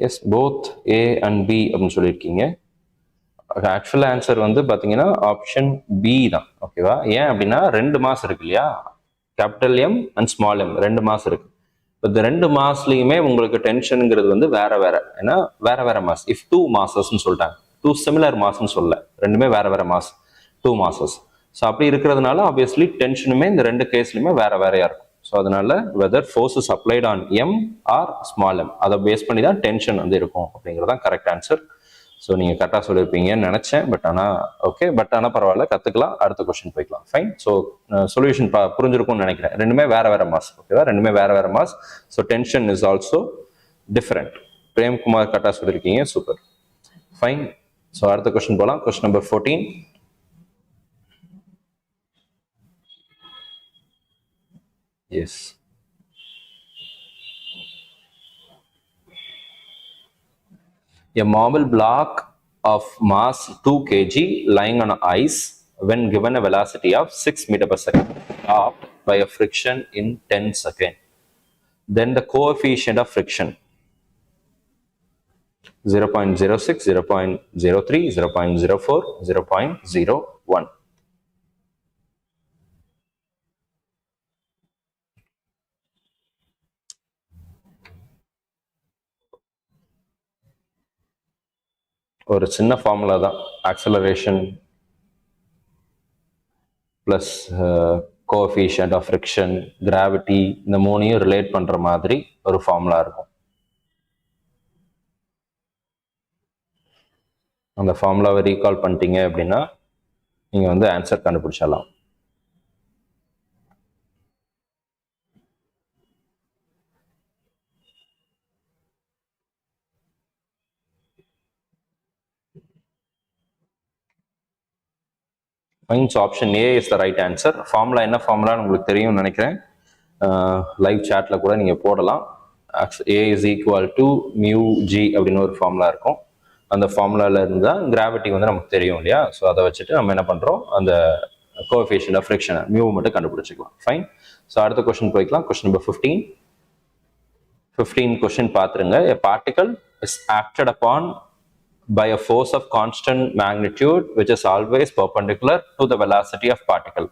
Yes, both A and B அப்படின்னு சொல்லியிருக்கீங்க. ஆக்சுவல் ஆன்சர் வந்து பார்த்தீங்கன்னா ஆப்ஷன் பி தான். ஓகேவா? ஏன் அப்படின்னா ரெண்டு மாஸ் இருக்கு இல்லையா, capital M and small M ரெண்டு மாஸ் இருக்கு. இந்த ரெண்டு மாஸ்லயுமே உங்களுக்கு டென்ஷனுங்கிறது வந்து வேற வேற, ஏன்னா வேற வேற மாஸ். இஃப் டூ மாசஸ்ன்னு சொல்லிட்டாங்க, டூ சிமிலர் மாஸ்ன்னு சொல்ல, ரெண்டுமே வேற வேற மாஸ், டூ மாசஸ். ஸோ அப்படி இருக்கிறதுனால ஆப்வியஸ்லி டென்ஷனுமே இந்த ரெண்டு கேஸ்லையுமே வேற வேறையா இருக்கும். ஸோ அதனால whether force is applied on M or small M, அதை பேஸ் பண்ணி தான் டென்ஷன் வந்து இருக்கும் அப்படிங்கிறதான் கரெக்ட் ஆன்சர். ஸோ நீங்கள் கரெக்டாக சொல்லியிருப்பீங்கன்னு நினச்சேன். பட் ஆனால் ஓகே, பட் ஆனால் பரவாயில்ல, கற்றுக்கலாம். அடுத்த கொஸ்டின் போய்க்கலாம். ஃபைன். ஸோ சொல்யூஷன் புரிஞ்சிருக்கும்னு நினைக்கிறேன். ரெண்டுமே வேற வேற மாஸ். ஓகேவா? ரெண்டுமே வேற வேற mass. So tension is also different. Premkumar கரெக்டாக சொல்லியிருக்கீங்க. சூப்பர். ஃபைன். ஸோ அடுத்த கொஸ்டின் போகலாம். Question number 14. Yes, a marble block of mass 2 kg lying on ice when given a velocity of 6 meter per second stopped by a friction in 10 seconds. Then the coefficient of friction 0.06, 0.03, 0.04, 0.01. ஒரு சின்ன ஃபார்முலா தான், acceleration plus coefficient of friction, gravity, இந்த மூணையும் ரிலேட் பண்ணுற மாதிரி ஒரு ஃபார்முலா இருக்கும். அந்த ஃபார்முலாவை ரீகால் பண்ணிட்டீங்க அப்படின்னா நீங்கள் வந்து ஆன்சர் கண்டுபிடிச்சிடலாம். Means option A is the right answer. Formula என்ன ஃபார்முலான்னு உங்களுக்கு தெரியும்னு நினைக்கிறேன். லைவ் சாட்டில் கூட நீங்கள் போடலாம். A is equal to mu g அப்படின்னு ஒரு ஃபார்முலா இருக்கும். அந்த ஃபார்முலாவில் இருந்து தான் கிராவிட்டி வந்து நமக்கு தெரியும் இல்லையா? ஸோ அதை வச்சுட்டு நம்ம என்ன பண்ணுறோம், அந்த கோஎஃபிஷியன்ட் ஆஃப் ஃப்ரிக்ஷன் மியூ மட்டும் கண்டுபிடிச்சிக்கலாம். ஃபைன். ஸோ அடுத்த கொஸ்டின் போய்க்கலாம். கொஸ்டின் நம்பர் 15 கொஸ்டின் பார்த்துருங்க. A particle is acted upon by a force of constant magnitude which is always perpendicular to the velocity of particle.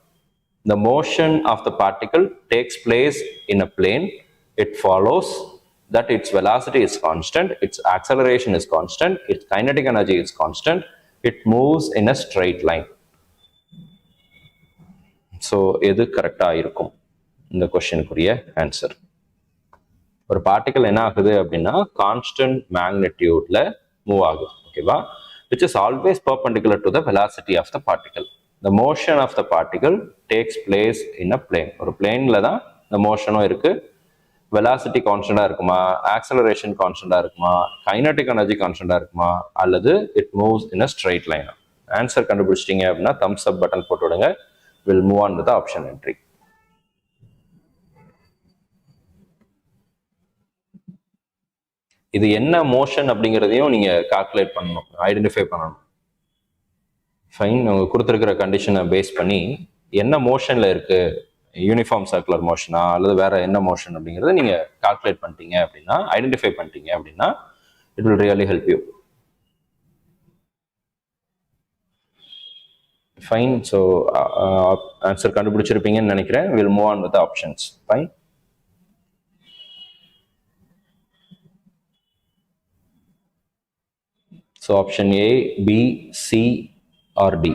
The motion of the particle takes place in a plane. It follows that its velocity is constant, its acceleration is constant, its kinetic energy is constant, it moves in a straight line. So எது கரெக்டாக இருக்கும் இந்த கொஸ்டினுக்குரிய ஆன்சர்? ஒரு பார்ட்டிகல் என்ன ஆகுது அப்படின்னா கான்ஸ்டன்ட் மேக்னிடியூட்ல மூவ் ஆகுது. ஓகேவா? which is always perpendicular to the velocity of the particle. The motion of the particle takes place in a plane. ஒரு பிளேன்ல தான் இந்த மோஷனும் இருக்கு. வெலாசிட்டி கான்ஸ்டண்டா இருக்குமா, ஆக்சலரேஷன் கான்ஸ்டண்டா இருக்குமா, கைனடிக் எனர்ஜி கான்ஸ்டண்டா இருக்குமா, அல்லது it moves in a straight line. Answer கண்டுபிடிச்சிட்டீங்க அப்படின்னா தம்ஸ் அப் பட்டன் போட்டு விடுங்க. Will move on with option entry. இது என்ன மோஷன் அப்படிங்கிறதையும் நீங்க கால்குலேட் பண்ணணும், ஐடென்டிஃபை பண்ணணும். ஃபைன். அவங்க கொடுத்துருக்கிற கண்டிஷனை பேஸ் பண்ணி என்ன மோஷன்ல இருக்கு, யூனிஃபார்ம் சர்க்குலர் மோஷனா அல்லது வேற என்ன மோஷன் அப்படிங்கிறத நீங்க கால்குலேட் பண்ணிட்டீங்க அப்படின்னா, ஐடென்டிஃபை பண்ணிட்டீங்க அப்படின்னா it will really help you. Fine. So answer கண்டுபிடிச்சிருப்பீங்கன்னு நினைக்கிறேன். Will move on with options. Fine. So option A, B, C or D.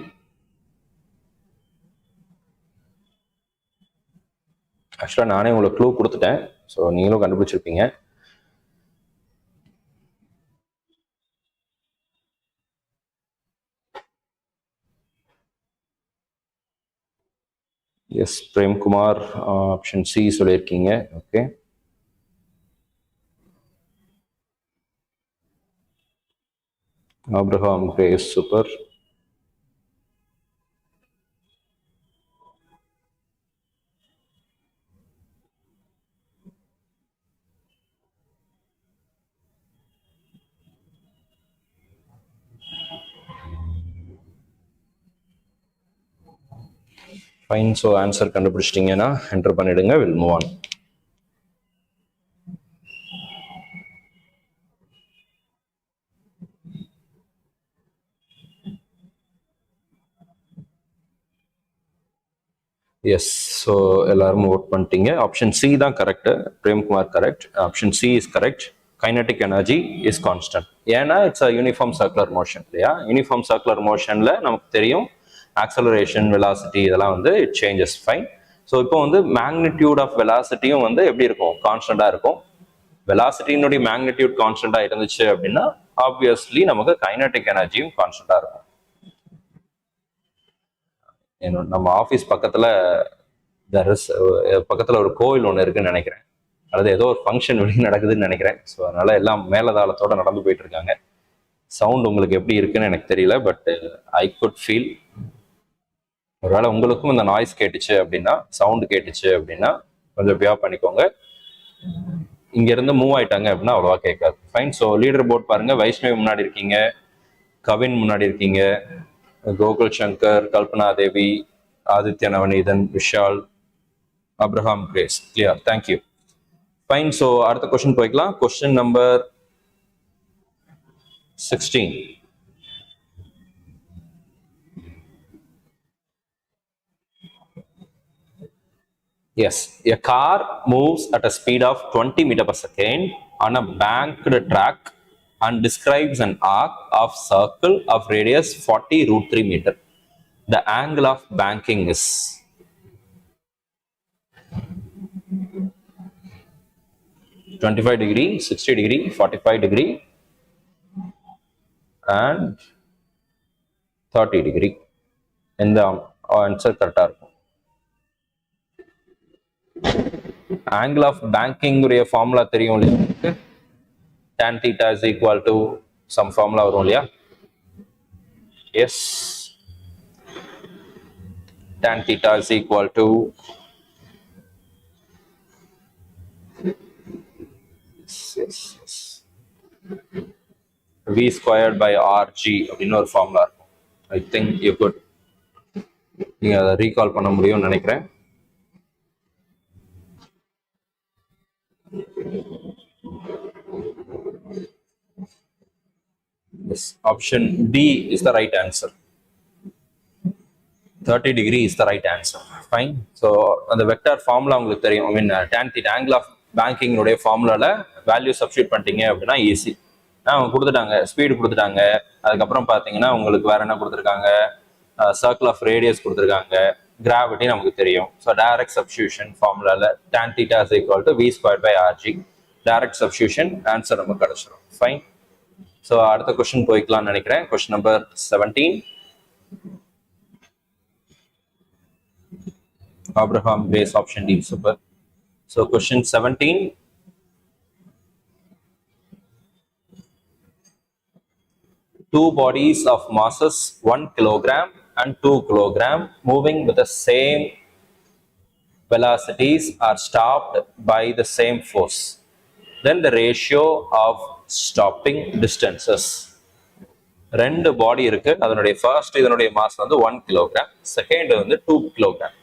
ஆக்சுவலாக நானே உங்களுக்கு க்ளூ கொடுத்துட்டேன், ஸோ நீங்களும் கண்டுபிடிச்சிருப்பீங்க. எஸ் பிரேம்குமார் ஆப்ஷன் சி சொல்லியிருக்கீங்க. Okay. Abraham Grace, super. Fine. So answer கண்டுபிடிச்சிட்டிங்கன்னா என்டர் பண்ணிடுங்க. Will move on. Yes. So எல்லாரும் ஓட் பண்ணிட்டீங்க. ஆப்ஷன் சி தான் correct. Premkumar correct. Option C is correct. Kinetic energy is constant. ஏன்னா it's a uniform circular motion இல்லையா? யூனிஃபார்ம் சர்க்குலர் மோஷன்ல நமக்கு தெரியும் ஆக்சலரேஷன், வெலாசிட்டி இதெல்லாம் வந்து இட் சேஞ்சஸ். ஃபைன். ஸோ இப்போ வந்து மேக்னிடியூட் ஆஃப் வெலாசிட்டியும் வந்து எப்படி இருக்கும்? கான்ஸ்டண்டா இருக்கும். வெலாசிட்டியினுடைய மேக்னிடியூட் கான்ஸ்டண்டா இருந்துச்சு அப்படின்னா ஆப்வியஸ்லி நமக்கு கைனடிக் எனர்ஜியும் கான்ஸ்டண்டா இருக்கும். நம்ம ஆஃபீஸ் பக்கத்துல பக்கத்துல ஒரு கோயில் ஒன்று இருக்குன்னு நினைக்கிறேன். அல்லது ஏதோ ஒரு ஃபங்க்ஷன் வெளியே நடக்குதுன்னு நினைக்கிறேன். ஸோ அதனால எல்லாம் மேலதாளத்தோட நடந்து போயிட்டு இருக்காங்க. சவுண்ட் உங்களுக்கு எப்படி இருக்குன்னு எனக்கு தெரியல, பட் ஐ குட் ஃபீல். ஒருவேளை உங்களுக்கும் இந்த நாய்ஸ் கேட்டுச்சு அப்படின்னா, சவுண்ட் கேட்டுச்சு அப்படின்னா கொஞ்சம் பியா பண்ணிக்கோங்க. இங்க இருந்து மூவ் ஆயிட்டாங்க அப்படின்னா அவ்வளவா கேட்காது. ஃபைன். ஸோ லீடர் போர்ட் பாருங்க. வைஷ்ணவி முன்னாடி இருக்கீங்க, கவின் முன்னாடி இருக்கீங்க, Gokul Shankar, Kalpana Devi, Aditya Navaneethan, Vishal, Abraham Grace. Clear. Thank you. Fine. So அடுத்த கொஸ்டின் போய்க்கலாம். Question number 16. Yes, a car moves at a speed of 20 meters per second on a banked track and describes an arc of circle of radius 40√3 meter. The angle of banking is 25 degree, 60 degree, 45 degree and 30 degree. இந்த ஆன்சர் கரெக்டா இருக்கும். ஆங்கிள் ஆஃப் பேங்கிங் உடைய ஃபார்முலா தெரியும் இல்லையா உங்களுக்கு? tan theta is equal to some formula வரும் இல்லையா? S. tan theta is equal to v squared by rg அப்படின்னு ஒரு ஃபார்முலா இருக்கும். ஐ திங்க் யூ குட் நீங்க அதை ரீகால் பண்ண முடியும்னு நினைக்கிறேன். Yes, option D is the right answer. 30 degree is the right answer. Fine. So அந்த வெக்டார் ஃபார்முலா உங்களுக்கு தெரியும். I mean tan theta angle of banking உடைய ஃபார்முலால வேல்யூ சப்ஸ்டிட்யூட் பண்ணிட்டீங்க அப்படின்னா ஈஸி. அவங்க கொடுத்துட்டாங்க, ஸ்பீடு கொடுத்துட்டாங்க. அதுக்கப்புறம் பார்த்தீங்கன்னா உங்களுக்கு வேற என்ன கொடுத்துருக்காங்க? சர்க்கிள் ஆஃப் ரேடியஸ் கொடுத்துருக்காங்க. கிராவிட்டி நமக்கு தெரியும். ஸோ டைரக்ட் சப்ஸ்டியூஷன் ஃபார்முலால tan theta is equal to v squared by rg. Direct substitution answer நமக்கு கிடைச்சிடும். ஃபைன். ஸோ அடுத்த கொஸ்டின் போய்க்கலாம்னு நினைக்கிறேன். Question number 17. Abraham Grace, option D, super. So question 17. two bodies of masses 1 kilogram and 2 kilogram moving with the same velocities are stopped by the same force. Then the ratio of stopping distances. ரெண்டு பாடி இருக்கு, அதனுடைய ஃபர்ஸ்ட் இதனுடைய மாஸ் வந்து 1 கிலோகிராம், செகண்ட் வந்து 2 கிலோகிராம்.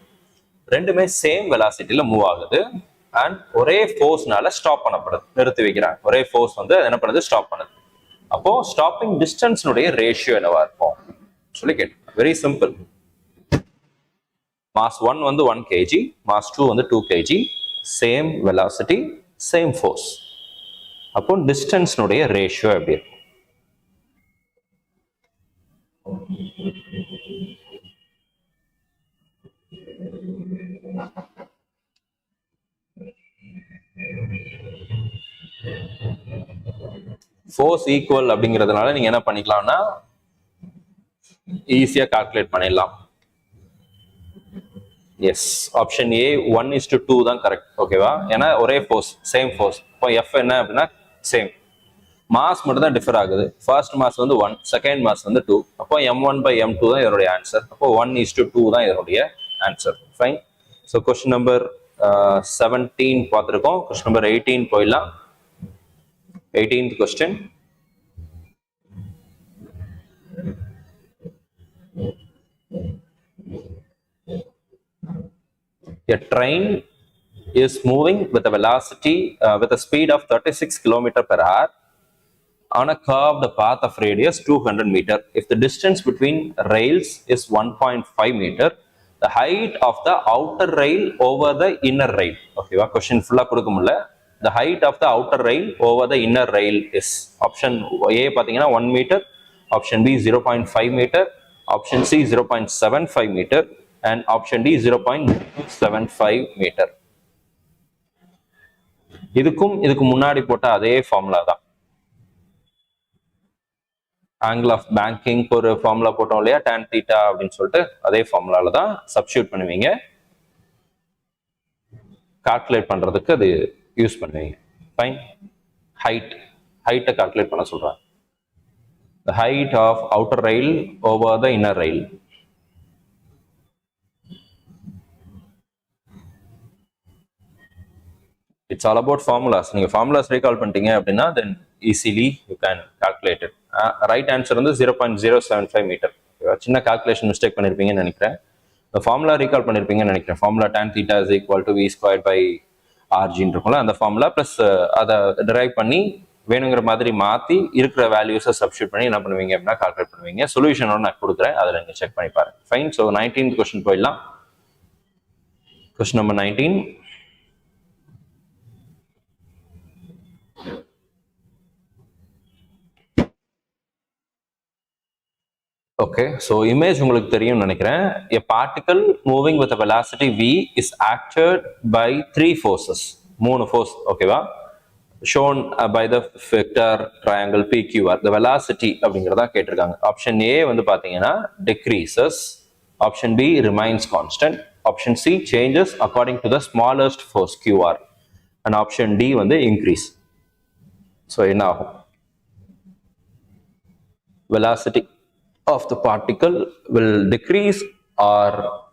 ரெண்டுமே சேம் வெலாசிட்டியில மூவ் ஆகுது அண்ட் ஒரே ஃபோர்ஸ்னால ஸ்டாப் பண்ணப்படுது, நிறுத்தி வைக்கிறாங்க. ஒரே ஃபோர்ஸ் வந்து என்ன பண்ணுது, ஸ்டாப் பண்ணுது. அப்போ ஸ்டாப்பிங் டிஸ்டன்ஸ்னுடைய ரேஷியோ என்னவா இருக்கும் சொல்லி கேட்டு. Very simple. மாஸ் 1 வந்து 1 kg, மாஸ் 2 வந்து 2 kg, same velocity, same force. அப்போ டிஸ்டன்ஸ்னுடைய ரேஷியோ எப்படி இருக்கும்? ஃபோர்ஸ் ஈக்குவல் அப்படிங்கிறதுனால நீங்க என்ன பண்ணிக்கலாம்னா ஈஸியா கால்குலேட் பண்ணிடலாம். எஸ், ஆப்ஷன் ஏ 1:2 தான் கரெக்ட். ஓகேவா? ஏன்னா ஒரே ஃபோர்ஸ், சேம் ஃபோர்ஸ். இப்போ எஃப் என்ன அப்படின்னா சேம். மாஸ் மட்டும் தான் டிஃபர் ஆகுது. ஃபர்ஸ்ட் மாஸ் வந்து 1, செகண்ட் மாஸ் வந்து 2. அப்போ m1/m2 தான் இதனுடைய ஆன்சர். அப்போ 1:2 தான் இதனுடைய answer. Fine. So question number 17 பார்த்துருக்கோம். கொஸ்டின் நம்பர் 18 போயிடலாம். 18th question. A train is moving with a velocity with a speed of 36 km/h on a curved path of radius 200 meter. If the distance between rails is 1.5 meter, the height of the outer rail over the inner rail. Okay, question full-ஆ கொடுக்க முடியல. The height of the outer rail over the inner rail is option A பாத்தீங்கன்னா 1 meter, option B 0.5 meter, option C 0.75 meter and option D 0.75 meter. இதுக்கு முன்னாடி போட்ட அதே ஃபார்முலா தான். ஆங்கிள் ஆஃப் பேங்கிங் ஒரு ஃபார்முலா போட்டோம் இல்லையா, tan theta அப்படின்னு சொல்லிட்டு, அதே ஃபார்முலால தான் சப்ஸ்டியூட் பண்ணுவீங்க. கால்குலேட் பண்றதுக்கு அது யூஸ் பண்ணுவீங்க. ஃபைன். ஹைட்டை கால்குலேட் பண்ண சொல்றாங்க. The height of outer rail over the inner rail. It's all about formulas. நீங்க formulas recall பண்ணிட்டீங்க அப்படின்னா then easily you can calculate it. Right answer வந்து 0.075 மீட்டர். சின்ன கால்குலேஷன் மிஸ்டேக் பண்ணிருப்பீங்கன்னு நினைக்கிறேன். ஃபார்முலா ரீகால் பண்ணிருப்பீங்கன்னு நினைக்கிறேன். Formula tan theta is equal to v squared by rgன்னு இருக்கும்ல, அந்த ஃபார்முலா ப்ளஸ் அதை டிரைவ் பண்ணி வேணுங்கிற மாதிரி மாற்றி இருக்கிற வேல்யூஸை சப்ஸ்டியூட் பண்ணி என்ன பண்ணுவீங்க அப்படின்னா கால்குலேட் பண்ணுவீங்க. சொல்யூஷனோட நான் கொடுக்குறேன், அதில் நீங்கள் செக் பண்ணி பாருங்க. ஃபைன். ஸோ 19th கொஸ்டின் போயிடலாம். Question number 19. Okay, so image உங்களுக்கு தெரியும்னு நினைக்கிறேன். A particle moving with a velocity v is acted by 3 forces. 3 force. ஓகேவா? shown by the vector triangle PQR. The velocity அப்படிங்கிறதா கேட்டிருக்காங்க. ஆப்ஷன் ஏ வந்து பார்த்தீங்கன்னா decreases, option B remains constant, option C changes according to the smallest force QR and option D வந்து increase. ஸோ என்ன ஆகும்? velocity of the particle will decrease or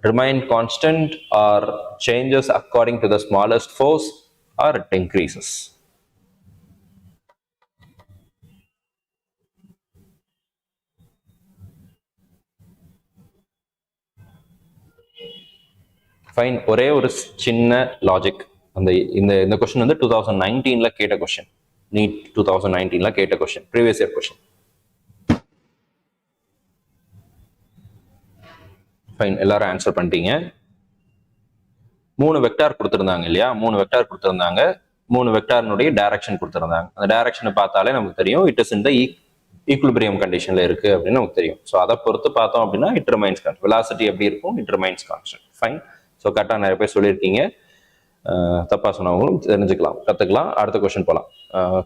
remain constant or changes according to the smallest force or it increases. Fine. ஒரே ஒரு சின்ன லாஜிக். இந்த கொஸ்டின் வந்து 2019ல கேட்ட கொஸ்டின். நீட் 2019ல கேட்ட question, previous year question. Fine, எல்லாரும் ஆன்சர் பண்ணிட்டீங்க. 3 வெக்டார் கொடுத்துருந்தாங்க இல்லையா? 3 வெக்டார் கொடுத்துருந்தாங்க. 3 வெக்டார்னுடைய டைரக்ஷன் கொடுத்துருந்தாங்க. அந்த டைரக்ஷனை பார்த்தாலே நமக்கு தெரியும் it is in the equilibrium கண்டிஷன்ல இருக்கு அப்படின்னு நமக்கு தெரியும். ஸோ அதை பொறுத்து பார்த்தோம் அப்படின்னா இட் ரிமைன்ஸ் கான்ஸ்டன்ட். வெலாசிட்டி எப்படி இருக்கும்? It remains constant. Fine. So கரெக்டாக நிறைய பேர் சொல்லியிருக்கீங்க. தப்பாக சொன்னவங்களும் தெரிஞ்சுக்கலாம், கற்றுக்கலாம். அடுத்த கொஸ்டின் போகலாம்.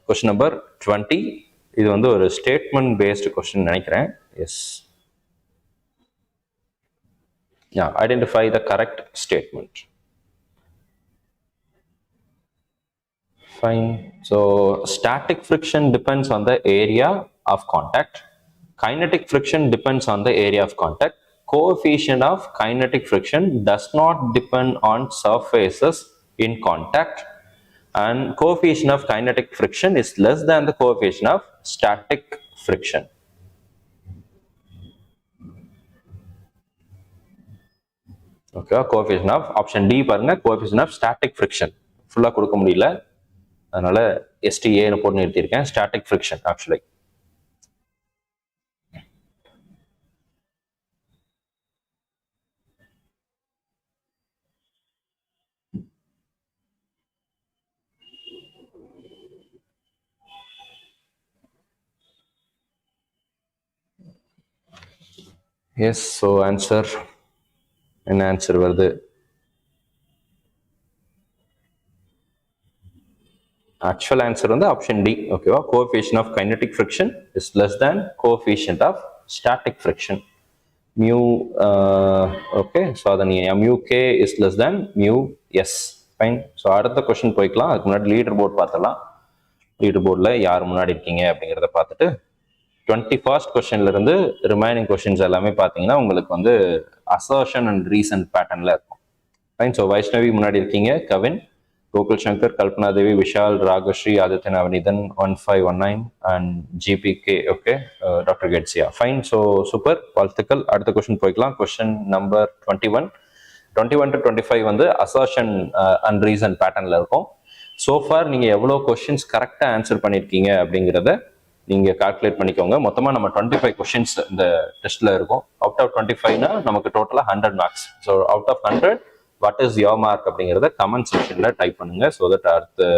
Question number 20. இது வந்து ஒரு ஸ்டேட்மெண்ட் பேஸ்டு கொஸ்டின் நினைக்கிறேன். S. Yeah, identify the correct statement. Fine. So static friction depends on the area of contact. Kinetic friction depends on the area of contact. Coefficient of kinetic friction does not depend on surfaces in contact, and coefficient of kinetic friction is less than the coefficient of static friction. Okay, coefficient of option D பாருங்க, coefficient of static friction. ஃபுல்லா கொடுக்க முடியல, அதனால STA னு போட்டு நிறுத்தியிருக்கேன். static friction actually. Yes, so answer என்ன ஆன்சர் வருது? ஆக்சுவல் ஆன்சர் வந்து ஆப்ஷன் டி. ஓகேவா, coefficient of kinetic friction is less than coefficient of static friction. Mu okay, so அதை நீங்கள் mu K is less than mu S. Fine. So அடுத்த கொஸ்டின் போய்க்கலாம். அதுக்கு முன்னாடி லீடர் போர்டு பார்த்துடலாம். லீடர் போர்டில் யார் முன்னாடி இருக்கீங்க அப்படிங்கிறத பார்த்துட்டு 21st கொஸ்டின்ல இருந்து ரிமைனிங் கொஸ்டின்ஸ் எல்லாமே பார்த்தீங்கன்னா உங்களுக்கு வந்து அசர்ஷன் அண்ட் ரீசன் பேட்டர்னில் இருக்கும். ஃபைன். ஸோ வைஷ்ணவி முன்னாடி இருக்கீங்க, Kavin, Gokul Shankar, Kalpana Devi, Vishal, Ragasri, Adityan, Avanithan, 1519 and GPK. Okay, doctor Keziah. Fine. So super, வாழ்த்துக்கள். அடுத்த கொஸ்டின் போய்க்கலாம். கொஸ்டின் நம்பர் 21 to 25 வந்து அசர்ஷன் அண்ட் ரீசன் பேட்டர்னில் இருக்கும். சோஃபார் நீங்கள் எவ்வளோ கொஸ்டின்ஸ் கரெக்டாக ஆன்சர் பண்ணியிருக்கீங்க அப்படிங்கிறத நீங்கள் கால்குலேட் பண்ணிக்கோங்க. மொத்தமாக நம்ம 25 கொஸ்டின்ஸ் இந்த டெஸ்ட்டில் இருக்கும். அவுட் ஆஃப் 25னா நமக்கு டோட்டலாக 100 marks. So out of 100 what is your mark அப்படிங்கிறத கமெண்ட் செக்ஷனில் டைப் பண்ணுங்க. ஸோ தட் அடுத்த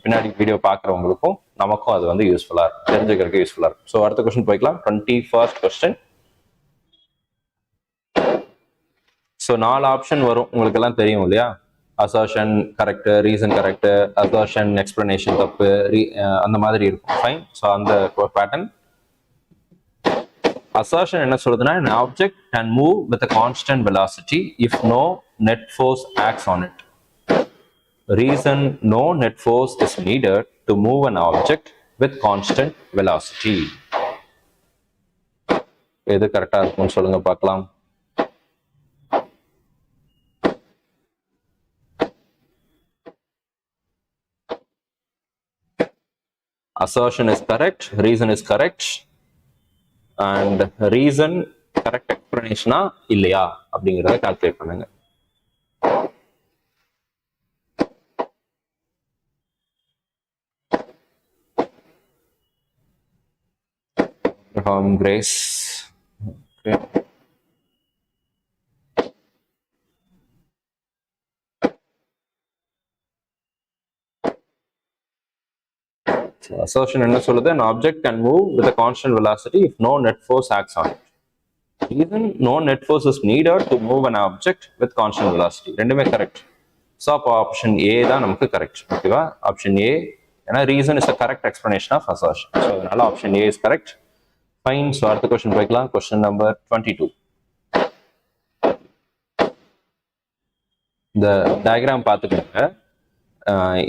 பின்னாடி வீடியோ பார்க்குறவங்களுக்கும் நமக்கும் அது வந்து யூஸ்ஃபுல்லாக இருக்கும், தெரிஞ்சுக்கிறதுக்கு யூஸ்ஃபுல்லாக இருக்கும். ஸோ அடுத்த கொஸ்டின் போய்க்கலாம். 21st question. ஸோ 4 ஆப்ஷன் வரும், உங்களுக்கு எல்லாம் தெரியும் இல்லையா? Assertion correct, reason correct, assertion explanation தப்பு, அந்த மாதிரி இருக்கும். ஃபைன். ஸோ அந்த பேட்டர்ன். அசர்ஷன் என்ன சொல்றதுன்னா, an object can move with a constant velocity if no net force acts on it. Reason, no net force is needed to move an object with constant velocity. எது கரெக்டா இருக்கும்னு சொல்லுங்க பார்க்கலாம். Assertion is correct, reason is correct, and reason correct explanation இல்லையா அப்படிங்கிறத கால்குலேட் பண்ணுங்க. Grace. Okay. So assertion என்ன சொல்லுது? An object can move with a constant velocity if no net force acts on it. Reason, no net force is needed to move an object with constant velocity. ரெண்டுமே கரெக்ட். ஸோ அப்போ ஆப்ஷன் ஏ தான் நமக்கு கரெக்ட். ஓகேவா, ஆப்ஷன் ஏ. ஏன்னா reason is a correct explanation of assertion. So அதனால option A is correct. Fine. So அடுத்த கொஸ்டின் போய்க்கலாம். Question number 22. இந்த டயக்ராம் பார்த்துக்கோங்க.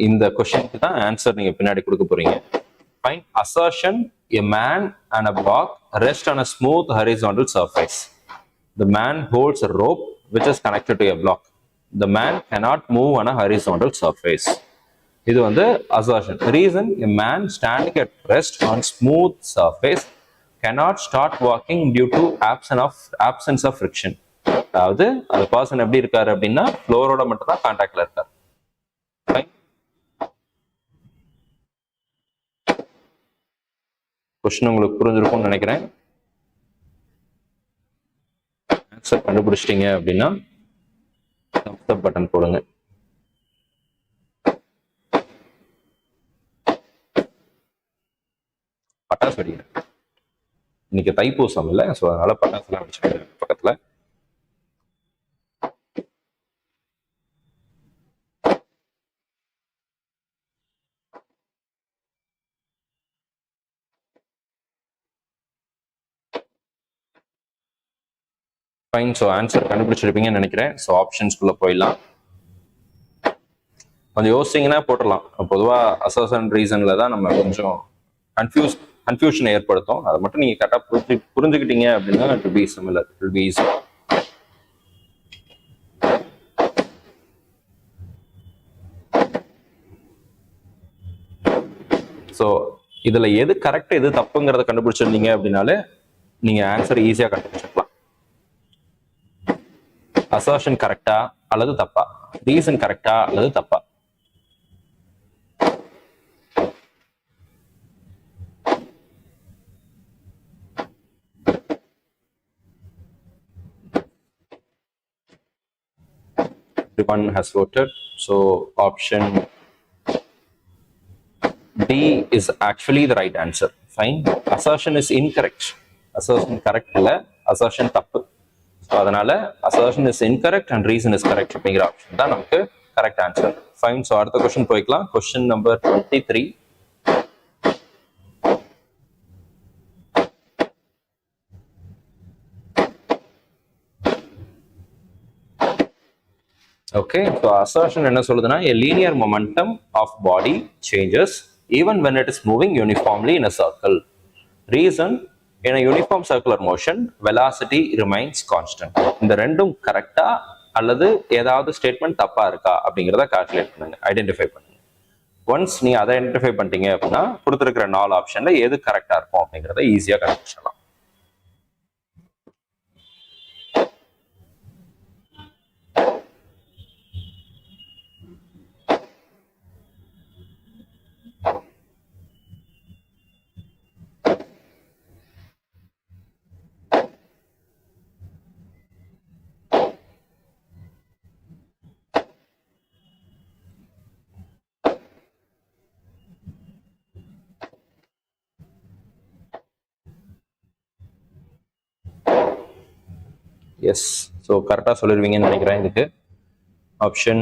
இந்த கொஸ்டினுக்கு தான் ஆன்சர் நீங்க பின்னாடி கொடுக்க போறீங்க. Fine. Assertion, a man and a block rest on a smooth horizontal surface. The man holds a rope which is connected to a block. The man cannot move on a horizontal surface. இது வந்து assertion. Reason, a man standing at rest on smooth surface cannot start walking due to absence of friction. அதாவது அந்த பர்சன் எப்படி இருக்காரு அப்படின்னா ஃப்ளோரோட மட்டும் தான் கான்டாக்ட்ல இருக்காரு. கொஸ்டின் உங்களுக்கு புரிஞ்சிருக்கும்னு நினைக்கிறேன். ஆன்சர் கண்டுபிடிச்சிட்டீங்க அப்படின்னா thumbs up பட்டன் போடுங்க. பட்டாசு வெடிக்கிறேன். இன்னைக்கு தைப்பூசம் இல்லை, ஸோ அதனால பட்டாசு எல்லாம் வெடிச்சிருக்கேன் பக்கத்துல. ஃபைன். ஸோ ஆன்சர் கண்டுபிடிச்சிருப்பீங்கன்னு நினைக்கிறேன். ஸோ ஆப்ஷன்ஸ்குள்ள போயிடலாம். கொஞ்சம் யோசிச்சிங்கன்னா போட்டுடலாம். பொதுவாக அசர்ஷன் ரீசன்ல தான் நம்ம கொஞ்சம் கன்ஃபியூஸ் கன்ஃபியூஷனை ஏற்படுத்தும். அதை மட்டும் நீங்க கரெக்டாக புரிஞ்சுக்கிட்டீங்க அப்படின்னா it will B similar, it will be easy. So இதுல எது கரெக்ட் எது தப்புங்கிறத கண்டுபிடிச்சிருந்தீங்க அப்படின்னாலே நீங்க ஆன்சர் ஈஸியா கண்டுபிடிச்சிருக்கலாம். அசர்ஷன் கரெக்டா அல்லது தப்பா, ரீசன் கரெக்டா அல்லது தப்பா. Everyone has voted, so option D is actually the right answer. Fine. Assertion is incorrect. Assertion correct இல்ல, assertion தப்பு. So அதனால assertion is incorrect and reason is correct அப்படிங்கிற ஆப்ஷன் தான் நமக்கு கரெக்ட் ஆன்சர். ஃபைன். ஸோ அடுத்த கொஸ்டின் போய்க்கலாம். Question number 23. Okay, so assertion என்ன சொல்லுதுன்னா a linear momentum of body changes even when it is moving uniformly in a circle. Reason, in a uniform circular motion velocity remains constant. இந்த ரெண்டும் கரெக்டா அல்லது ஏதாவது ஸ்டேட்மெண்ட் தப்பா இருக்கா அப்படிங்கிறத கால்குலேட் பண்ணுங்க, ஐடென்டிஃபை பண்ணுங்க. ஒன்ஸ் நீ அதை ஐடென்டிஃபை பண்ணிட்டீங்க அப்படின்னா கொடுத்துருக்கிற 4 ஆப்ஷன்ல எது கரெக்டா இருக்கும் அப்படிங்கிறத ஈஸியா கண்டுபிடிச்சிடலாம். எஸ், ஸோ கரெக்டாக சொல்லிடுவீங்கன்னு நினைக்கிறேன். இதுக்கு option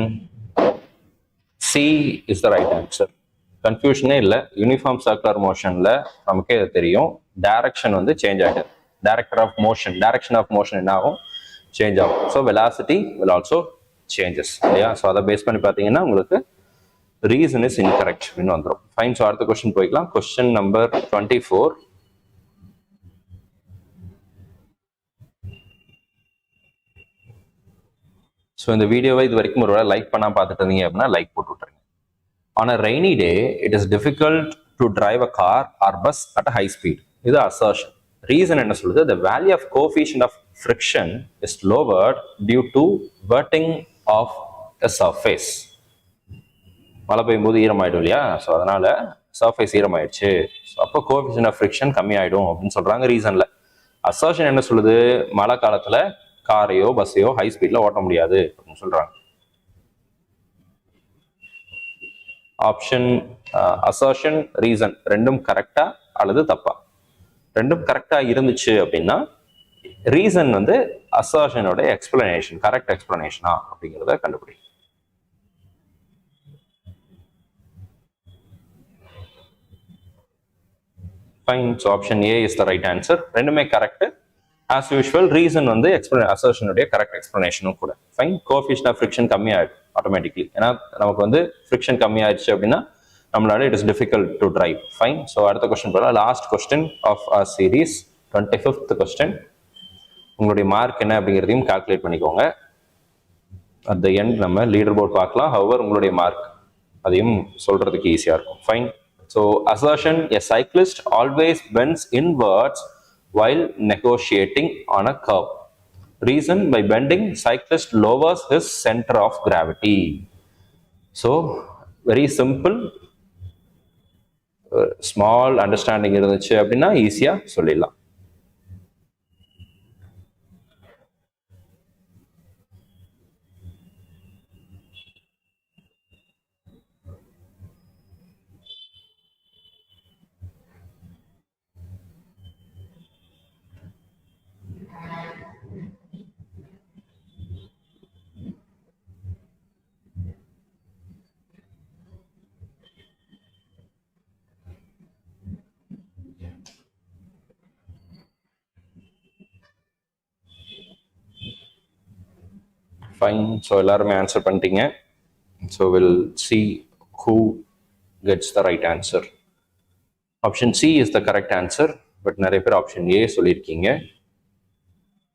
C is the right answer. கன்ஃபியூஷனே இல்லை. யூனிஃபார்ம் சர்க்குலர் மோஷனில் நமக்கே இது தெரியும், டைரக்ஷன் வந்து சேஞ்ச் ஆகிடுது. டைரக்ஷன் ஆஃப் மோஷன் என்ன ஆகும், சேஞ்ச் ஆகும். So velocity will also changes இல்லையா. ஸோ அதை பேஸ் பண்ணி பார்த்தீங்கன்னா உங்களுக்கு ரீசன் இஸ் இன்கரெக்ட் அப்படின்னு வந்துடும். ஃபைன். ஸோ அடுத்த கொஸ்டின் போய்க்கலாம். Question number 24. ஸோ இந்த வீடியோவை இது வரைக்கும் ஒரு வேளை லைக் பண்ணால் பார்த்துட்டு இருந்தீங்க அப்படின்னா லைக் போட்டு விட்டுருங்க. On a rainy day it is difficult to drive a car or bus at a high speed. இது அசர்ஷன். ரீசன் என்ன சொல்லுது, the value of coefficient of friction is lowered due to வெர்ட்டிங் ஆஃப் அ சர்ஃபேஸ். மழை பெய்யும் போது ஈரமாயிடும் இல்லையா, ஸோ அதனால சர்ஃபேஸ் ஈரமாயிடுச்சு, ஸோ அப்போ கோஎஃபிஷியன்ட் ஆஃப் ஃப்ரிக்ஷன் கம்மியாயிடும் அப்படின்னு சொல்றாங்க ரீசன்ல. அசர்ஷன் என்ன சொல்லுது, மழை காலத்துல காரையோ பஸ்ஸையோ ஹை ஸ்பீட்ல ஓட்ட முடியாது அப்படின்னு சொல்றாங்க. ஆப்ஷன் அசர்ஷன் ரீசன் ரெண்டும் கரெக்டா அல்லது தப்பா. ரெண்டும் கரெக்டா இருந்துச்சு அப்படின்னா ரீசன் வந்து அசர்ஷனோட எக்ஸ்பிளனேஷன், கரெக்ட் எக்ஸ்பிளனேஷனா அப்படிங்கிறத கண்டுபிடி. Fine. So option A is the right answer. ரெண்டுமே கரெக்ட். ஆஸ் யூஷுவல் ரீசன் வந்து அசர்ஷனுடைய கரெக்ட் எக்ஸ்பிளனேஷனும் கூட. ஃபைன். கோஎஃபிஷியன்ட் ஆஃப் ஃப்ரிக்ஷன் கம்மியாயிடும் ஆட்டோமேட்டிக்லி. ஏன்னா நமக்கு வந்து ஃப்ரிக்ஷன் கம்மியாயிடுச்சு அப்படின்னா நம்மளால it is difficult to drive. Fine. So அடுத்த கொஸ்டின் போகலாம். Last question of our series, 25th question. உங்களுடைய மார்க் என்ன அப்படிங்கிறதையும் கால்குலேட் பண்ணிக்கோங்க. அட் த எண்ட் நம்ம லீடர் போர்ட் பார்க்கலாம். ஹவர் உங்களுடைய மார்க் அதையும் சொல்றதுக்கு ஈஸியா இருக்கும். Fine. So assertion, a cyclist always bends inwards while negotiating on a curve. Reason, by bending cyclist lowers his center of gravity. So very simple, small understanding இருந்துச்சு அப்படின்னா ஈஸியா சொல்லிடலாம். ஃபைன். ஸோ எல்லாருமே ஆன்சர் பண்ணிட்டீங்க. So will see who gets the right answer. Option C is the correct answer. But நிறைய பேர் ஆப்ஷன் ஏ சொல்லியிருக்கீங்க.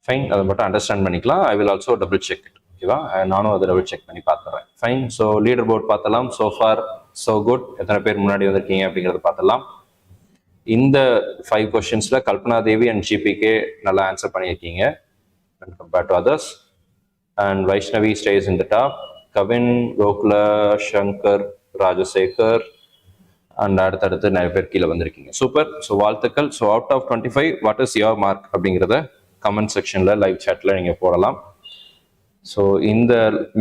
ஃபைன், அதை மட்டும் அண்டர்ஸ்டாண்ட் பண்ணிக்கலாம். I will also double check it. ஓகேவா, நானும் அதை டபுள் செக் பண்ணி பார்த்துறேன். ஃபைன். ஸோ லீடர் போர்ட் பார்த்தலாம். So for so good. எத்தனை பேர் முன்னாடி வந்திருக்கீங்க அப்படிங்கிறத பார்த்தலாம். இந்த 5 கொஸ்டின்ஸ்ல கல்பனா தேவி அண்ட் ஜிபிகே நல்லா ஆன்சர் பண்ணியிருக்கீங்க compared to others. And Vaishnavi stays in the top. Kavin, Gokula, Shankar, Rajasekar and அடுத்தடுத்து நிறைய பேர் கீழே வந்திருக்கீங்க. சூப்பர். ஸோ வாழ்த்துக்கள். So out of 25 what is your mark அப்படிங்கிறத கமெண்ட் செக்ஷன்ல லைவ் சாட்ல நீங்க போடலாம். ஸோ இந்த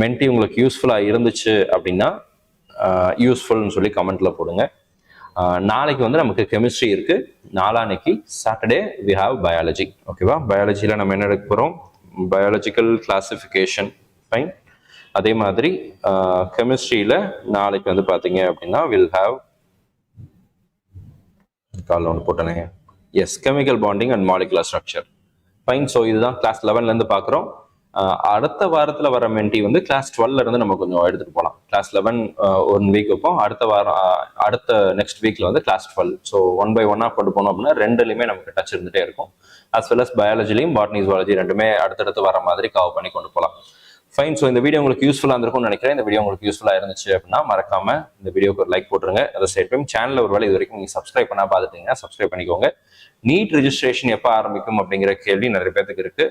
மென்டி உங்களுக்கு யூஸ்ஃபுல்லாக இருந்துச்சு அப்படின்னா யூஸ்ஃபுல்னு சொல்லி கமெண்ட்ல போடுங்க. நாளைக்கு வந்து நமக்கு கெமிஸ்ட்ரி இருக்கு. நாளான்னைக்கு சாட்டர்டே வி ஹாவ் பயாலஜி. ஓகேவா, பயாலஜியில் நம்ம என்ன எடுக்க போகிறோம்? Biological classification. ஃபைன். அதே மாதிரி கெமிஸ்ட்ரியில் நாளைக்கு வந்து பார்த்தீங்க அப்படின்னா வில் ஹாவ் கால் ஒன்று போட்டனே, yes, chemical bonding and molecular structure. Fine. So இதுதான் கிளாஸ் 11லேருந்து பார்க்குறோம். அடுத்த வாரத்தில் வர மென்டி வந்து கிளாஸ் 12 இருந்து நம்ம கொஞ்சம் எடுத்துகிட்டு போகலாம். கிளாஸ் 11 1 வீக் வைப்போம். அடுத்த வாரம் அடுத்த நெக்ஸ்ட் வீக்கில் வந்து கிளாஸ் 12. ஸோ 1 by 1 கொண்டு போனோம் அப்படின்னா ரெண்டுலையுமே நமக்கு டச் இருந்துகிட்டே இருக்கும். அஸ் வெல் அஸ் பயாலஜிலையும் பாட்னி ஜுவாலஜி ரெண்டுமே அடுத்தடுத்து வர மாதிரி கவர் பண்ணி கொண்டு போகலாம். ஃபைன். ஸோ இந்த வீடியோ உங்களுக்கு யூஸ்ஃபுல்லாக இருந்திருக்கும்னு நினைக்கிறேன். இந்த வீடியோ உங்களுக்கு யூஸ்ஃபுல்லாக இருந்துச்சு அப்படின்னா மறக்காம இந்த வீடியோக்கு ஒரு லைக் போட்டுருங்க. அதை சேம் டைம் சேனலில் ஒரு வேலை இது வரைக்கும் நீங்கள் சப்ஸ்கிரைப் பண்ணா பார்த்துட்டீங்கன்னா சப்ஸ்கிரைப் பண்ணிக்கோங்க. நீட் ரெஜிஸ்ட்ரேஷன் எப்போ ஆரம்பிக்கும் அப்படிங்கிற கேள்வி நிறைய பேருக்கு இருக்கு.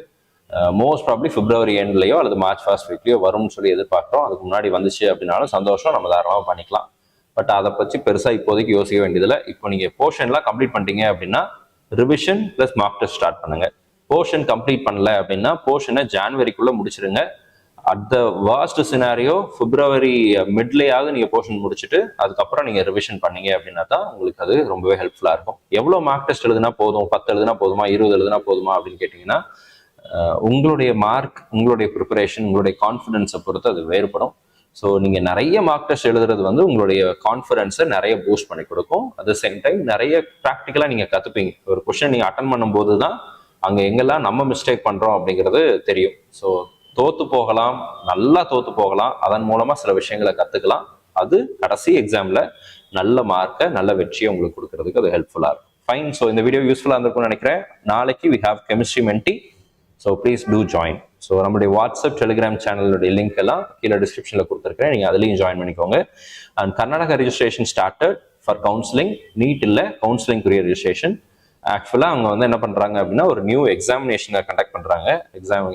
மோஸ்ட் ப்ராப்ளி பிப்ரவரி எண்ட்லையோ அல்லது மார்ச் ஃபர்ஸ்ட் வீக்லையோ வரும்னு சொல்லி எதிர்பார்க்குறோம். அதுக்கு முன்னாடி வந்துச்சு அப்படின்னாலும் சந்தோஷம், நம்ம தாராளமாக பண்ணிக்கலாம். பட் அதை பற்றி பெருசாக இப்போதைக்கு யோசிக்க வேண்டியதில்லை. இப்போ நீங்கள் போர்ஷன்லாம் கம்ப்ளீட் பண்ணிட்டீங்க அப்படின்னா revision plus mark test start பண்ணுங்க. போர்ஷன் கம்ப்ளீட் பண்ணல அப்படின்னா போர்ஷனை ஜான்வரிக்குள்ளே முடிச்சிருங்க. அட் த வாஸ்ட் சினாரியோ பிப்ரவரி மிட்லேயாவது நீங்கள் போர்ஷன் முடிச்சுட்டு அதுக்கப்புறம் நீங்கள் ரிவிஷன் பண்ணீங்க அப்படின்னா தான் உங்களுக்கு அது ரொம்பவே ஹெல்ப்ஃபுல்லாக இருக்கும். எவ்வளோ மார்க் டெஸ்ட் எழுதுனா போதும்? 10 எழுதுனா போதுமா? 20 எழுதுனா போதுமா அப்படின்னு கேட்டிங்கன்னா உங்களுடைய மார்க், உங்களுடைய ப்ரிப்பரேஷன், உங்களுடைய கான்ஃபிடென்ஸை பொறுத்து அது வேறுபடும். ஸோ நீங்கள் நிறைய மார்க் டெஸ்ட் எழுதுறது வந்து உங்களுடைய கான்ஃபிடென்ஸை நிறைய பூஸ்ட் பண்ணி கொடுக்கும். அட் த சேம் டைம் நிறைய ப்ராக்டிக்கலாக நீங்கள் கற்றுப்பீங்க. ஒரு கொஸ்டின் நீங்கள் அட்டன் பண்ணும்போது தான் அங்கே எங்கெல்லாம் நம்ம மிஸ்டேக் பண்ணுறோம் அப்படிங்கிறது தெரியும். ஸோ தோத்து போகலாம், நல்லா தோத்து போகலாம். அதன் மூலமாக சில விஷயங்களை கற்றுக்கலாம். அது கடைசி எக்ஸாமில் நல்ல மார்க்கை, நல்ல வெற்றியை உங்களுக்கு கொடுக்கறதுக்கு அது ஹெல்ப்ஃபுல்லாக இருக்கும். ஃபைன். ஸோ இந்த வீடியோ யூஸ்ஃபுல்லாக இருந்திருக்கும்னு நினைக்கிறேன். நாளைக்கு we have chemistry Menti. So please do join. So நம்மளுடைய வாட்ஸ்அப், டெலிகிராம் சேனலுடைய லிங்க் எல்லாம் கீழே டிஸ்கிரிப்ஷனில் கொடுத்துருக்கேன். நீங்கள் அதுலேயும் ஜாயின் பண்ணிக்கோங்க. And Karnataka registration started for counselling. NEET இல்லை, கவுன்சிலிங்குரிய ரெஜிஸ்ட்ரேஷன். ஆக்சுவலாக அவங்க வந்து என்ன பண்ணுறாங்க அப்படின்னா ஒரு நியூ எக்ஸாமினேஷனை கண்டக்ட் பண்ணுறாங்க,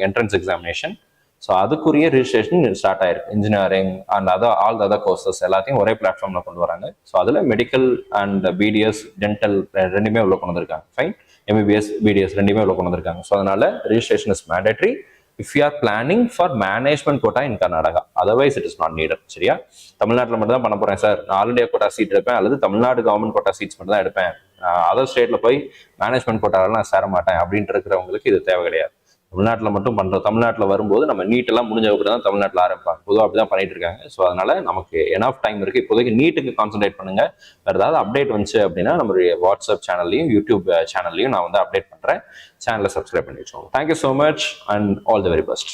என்ட்ரன்ஸ் எக்ஸாமினேஷன். ஸோ அதுக்குரிய ரெஜிஸ்ட்ரேஷன் ஸ்டார்ட் ஆயிருக்கு. Engineering and all other courses எல்லாத்தையும் ஒரே பிளாட்ஃபார்மில் கொண்டு வராங்க. ஸோ அதில் மெடிக்கல் அண்ட் பிடிஎஸ், டென்டல் ரெண்டுமே உள்ள கொண்டு வந்திருக்காங்க. ஃபைன். MBBS, BDS ரெண்டுமே உள்ள கொண்டு வந்திருக்காங்க. ஸோ அதனால registration is mandatory if you are planning for management quota in Karnataka. Otherwise it is not needed. சரியா? தமிழ்நாட்டில் மட்டும் தான் பண்ண போறேன் சார், நான் ஆல் இண்டியா கோட்டா சீட் எடுப்பேன் அல்லது தமிழ்நாடு கவர்மெண்ட் கோட்டா சீட்ஸ் மட்டும் தான் எடுப்பேன், அதர் ஸ்டேட்ல போய் மேனேஜ்மெண்ட் கோட்டாலாம் நான் சேர மாட்டேன் அப்படின்ட்டு இருக்கிறவங்களுக்கு இது தேவை கிடையாது. தமிழ்நாட்டில் மட்டும் பண்றோம். தமிழ்நாட்டில் வரும்போது நம்ம நீட் எல்லாம் முடிஞ்ச அப்புறம் தான் தமிழ்நாட்டில் ஆரம்பிப்பாங்க. பொதுவாக அப்படிதான் பண்ணிட்டு இருக்காங்க. ஸோ அதனால நமக்கு எனஃப் டைம் இருக்கு. இப்போதைக்கு நீட்டுக்கு கான்சென்ட்ரேட் பண்ணுங்க. வேற ஏதாவது அப்டேட் வந்துச்சு அப்படின்னா நம்மளுடைய வாட்ஸ்அப் சேனல்லையும் யூடியூப் சேனல்லையும் நான் வந்து அப்டேட் பண்றேன். சேனலை சப்ஸ்கிரைப் பண்ணி வச்சோம். Thank you so much and all the very best.